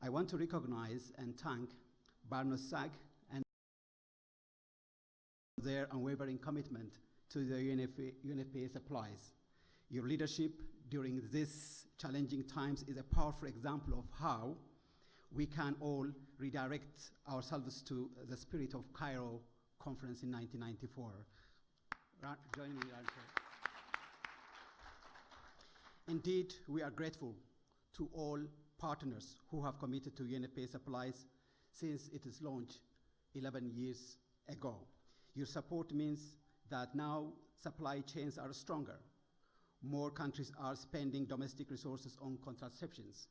I want to recognize and thank Barnos Sag and their unwavering commitment to the UNFPA supplies. Your leadership during these challenging times is a powerful example of how we can all redirect ourselves to the spirit of Cairo Conference in 1994. Join me, Rancho. Indeed, we are grateful to all partners who have committed to UNFPA supplies since its launch 11 years ago. Your support means that now supply chains are stronger. More countries are spending domestic resources on contraceptions.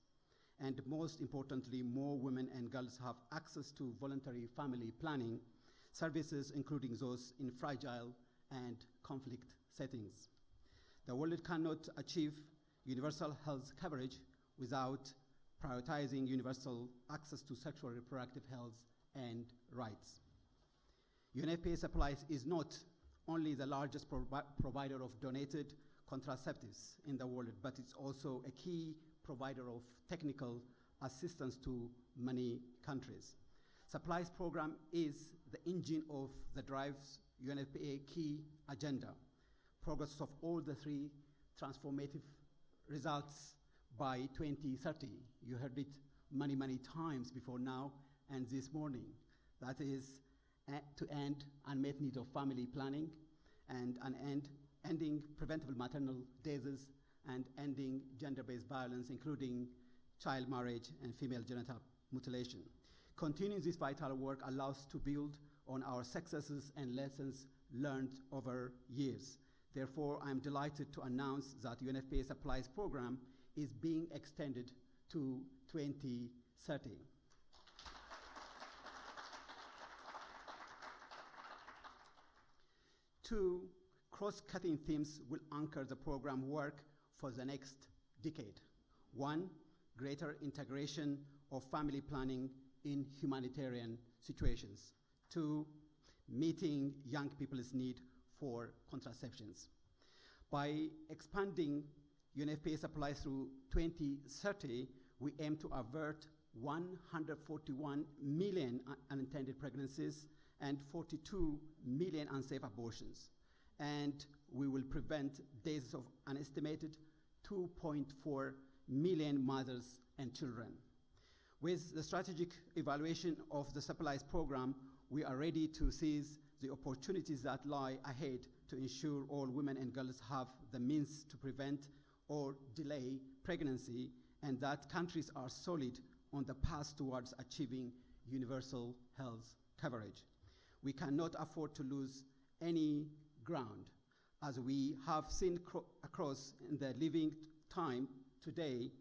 And most importantly, more women and girls have access to voluntary family planning services, including those in fragile and conflict settings. The world cannot achieve universal health coverage without prioritizing universal access to sexual and reproductive health and rights. UNFPA Supplies is not only the largest provider of donated contraceptives in the world, but it's also a key provider of technical assistance to many countries. Supplies program is the engine of the drive's UNFPA key agenda. Progress of all the three transformative results by 2030. You heard it many, many times before now and this morning. That is to end unmet need of family planning and ending preventable maternal deaths and ending gender-based violence, including child marriage and female genital mutilation. Continuing this vital work allows us to build on our successes and lessons learned over years. Therefore, I'm delighted to announce that UNFPA Supplies Program is being extended to 2030. Two cross-cutting themes will anchor the program work for the next decade. One, greater integration of family planning in humanitarian situations. Two, meeting young people's need for contraceptions. By expanding UNFPA supplies through 2030, we aim to avert 141 million unintended pregnancies and 42 million unsafe abortions. And we will prevent deaths of an estimated 2.4 million mothers and children. With the strategic evaluation of the supplies program, we are ready to seize the opportunities that lie ahead to ensure all women and girls have the means to prevent or delay pregnancy, and that countries are solid on the path towards achieving universal health coverage. We cannot afford to lose any ground. As we have seen across in the living time today,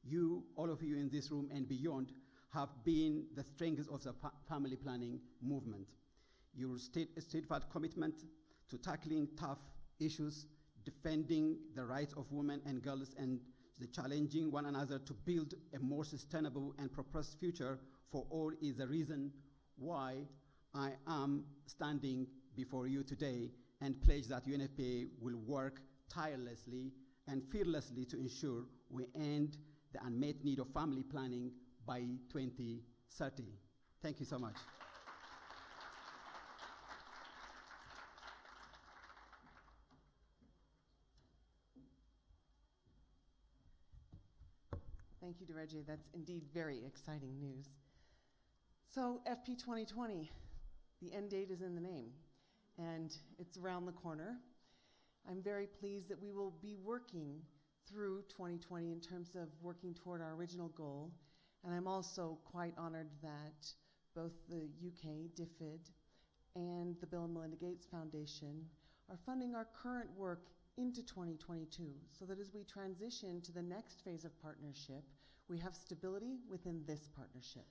you, all of you in this room and beyond, have been the strength of the family planning movement. Your steadfast commitment to tackling tough issues, defending the rights of women and girls, and the challenging one another to build a more sustainable and prosperous future for all is the reason why I am standing before you today and pledge that UNFPA will work tirelessly and fearlessly to ensure we end the unmet need of family planning by 2030. Thank you so much. Thank you, Dereje. That's indeed very exciting news. So FP 2020, the end date is in the name, and it's around the corner. I'm very pleased that we will be working through 2020 in terms of working toward our original goal, and I'm also quite honored that both the UK, DFID, and the Bill and Melinda Gates Foundation are funding our current work into 2022, so that as we transition to the next phase of partnership, we have stability within this partnership.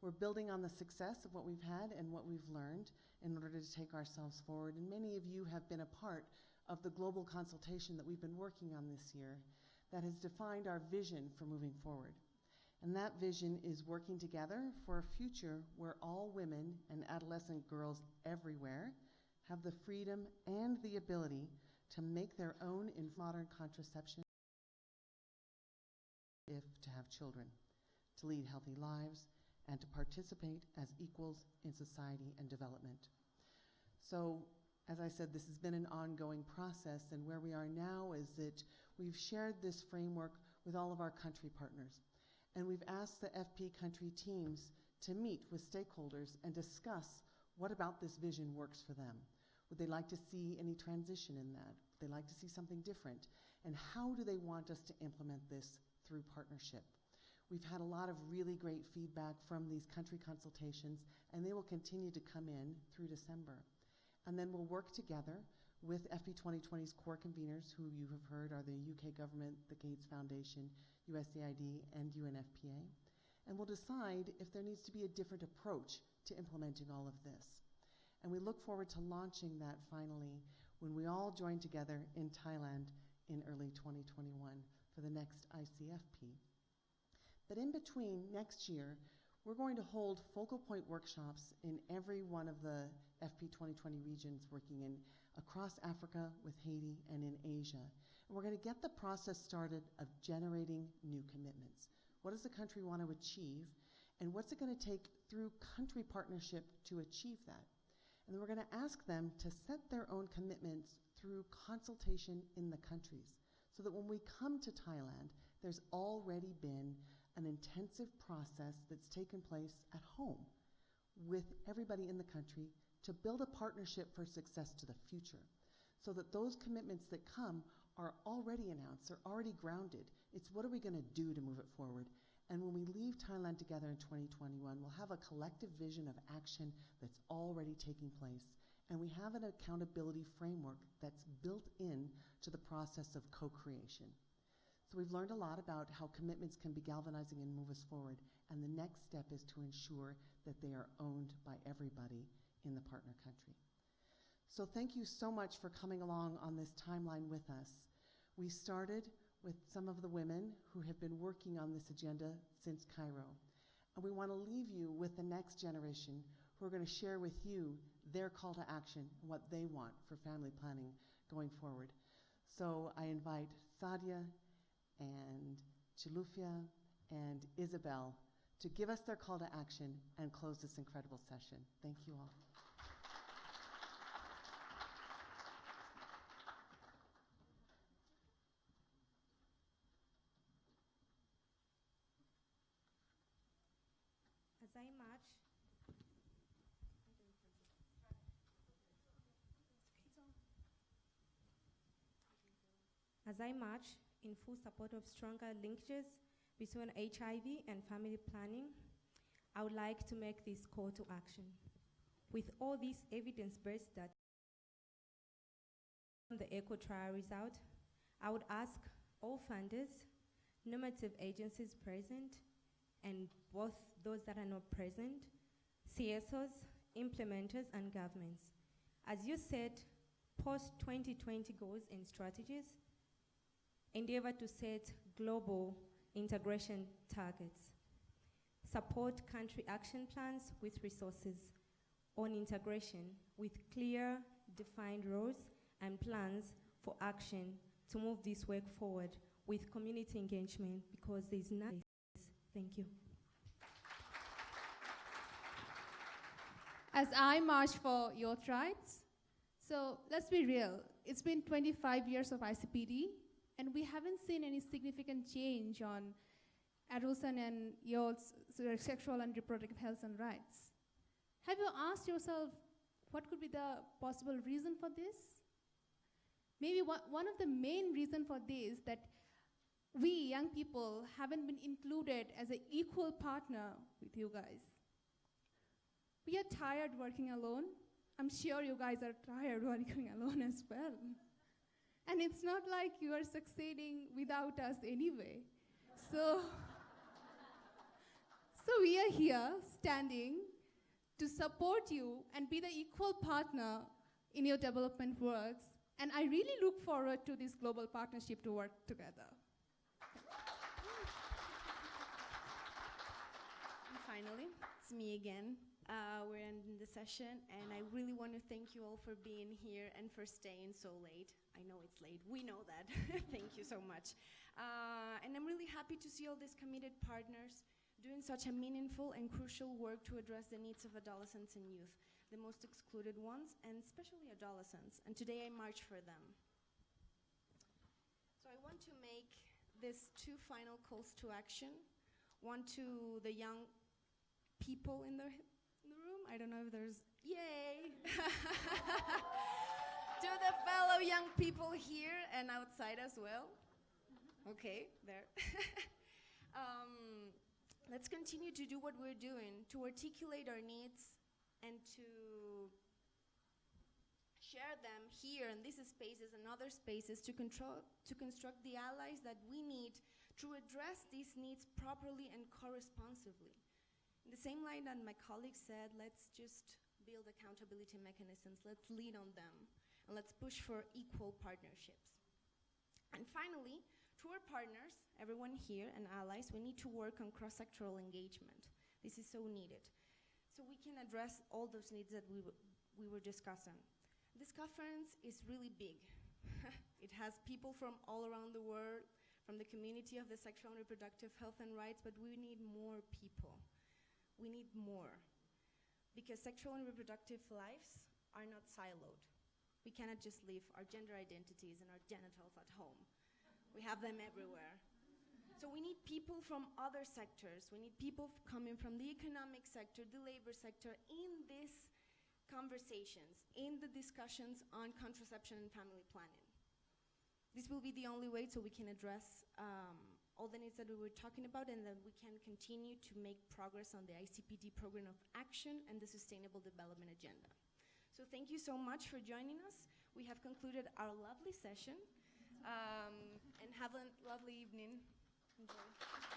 We're building on the success of what we've had and what we've learned in order to take ourselves forward, and many of you have been a part of the global consultation that we've been working on this year that has defined our vision for moving forward. And that vision is working together for a future where all women and adolescent girls everywhere have the freedom and the ability to make their own in modern contraception, if to have children, to lead healthy lives, and to participate as equals in society and development. So, as I said, this has been an ongoing process, and where we are now is that we've shared this framework with all of our country partners. And we've asked the FP country teams to meet with stakeholders and discuss what about this vision works for them. Would they like to see any transition in that? Would they like to see something different? And how do they want us to implement this through partnership? We've had a lot of really great feedback from these country consultations, and they will continue to come in through December. And then we'll work together with FP 2020's core conveners, who you have heard are the UK government, the Gates Foundation, USAID, and UNFPA. And we'll decide if there needs to be a different approach to implementing all of this. And we look forward to launching that finally when we all join together in Thailand in early 2021 for the next ICFP. But in between next year, we're going to hold focal point workshops in every one of the FP 2020 regions working in across Africa with Haiti and in Asia. And we're going to get the process started of generating new commitments. What does the country want to achieve? And what's it going to take through country partnership to achieve that? And then we're going to ask them to set their own commitments through consultation in the countries, so that when we come to Thailand, there's already been an intensive process that's taken place at home with everybody in the country to build a partnership for success to the future, so that those commitments that come are already announced, they're already grounded. It's what are we going to do to move it forward? And when we leave Thailand together in 2021, we'll have a collective vision of action that's already taking place. And we have an accountability framework that's built in to the process of co-creation. So we've learned a lot about how commitments can be galvanizing and move us forward. And the next step is to ensure that they are owned by everybody in the partner country. So thank you so much for coming along on this timeline with us. We started with some of the women who have been working on this agenda since Cairo. And we want to leave you with the next generation who are going to share with you their call to action and what they want for family planning going forward. So I invite Sadia and Chilufia and Isabel to give us their call to action and close this incredible session. Thank you all. As I march in full support of stronger linkages between HIV and family planning, I would like to make this call to action. With all this evidence-based data from the ECHO trial result, I would ask all funders, normative agencies present, and both those that are not present, CSOs, implementers, and governments, as you set post-2020 goals and strategies, endeavor to set global integration targets. Support country action plans with resources on integration with clear, defined roles and plans for action to move this work forward with community engagement, because there's nothing. Thank you. As I march for youth rights, so let's be real, it's been 25 years of ICPD, and we haven't seen any significant change on adolescent and youth's sexual and reproductive health and rights. Have you asked yourself what could be the possible reason for this? Maybe one of the main reasons for this that we young people haven't been included as an equal partner with you guys. We are tired working alone. I'm sure you guys are tired working alone as well. And it's not like you are succeeding without us anyway. So we are here standing to support you and be the equal partner in your development works. And I really look forward to this global partnership to work together. And finally, it's me again. We're ending the session, and I really want to thank you all for being here and for staying so late. I know it's late. We know that. Thank you so much. And I'm really happy to see all these committed partners doing such a meaningful and crucial work to address the needs of adolescents and youth, the most excluded ones, and especially adolescents. And today I march for them. So I want to make these two final calls to action. One to the young people in the room. I don't know if there's, yay! To the fellow young people here and outside as well. Okay, there. Let's continue to do what we're doing, to articulate our needs and to share them here in these spaces and other spaces to construct the allies that we need to address these needs properly and corresponsively. In the same line that my colleague said, let's just build accountability mechanisms, let's lean on them, and let's push for equal partnerships. And finally, to our partners, everyone here and allies, we need to work on cross-sectoral engagement. This is so needed. So we can address all those needs that we were discussing. This conference is really big. It has people from all around the world, from the community of the sexual and reproductive health and rights, but we need more people. We need more. Because sexual and reproductive lives are not siloed. We cannot just leave our gender identities and our genitals at home. We have them everywhere. So we need people from other sectors. We need people coming from the economic sector, the labor sector, in these conversations, in the discussions on contraception and family planning. This will be the only way so we can address all the needs that we were talking about, and that we can continue to make progress on the ICPD program of action and the Sustainable Development Agenda. So thank you so much for joining us. We have concluded our lovely session. And have a lovely evening. Enjoy.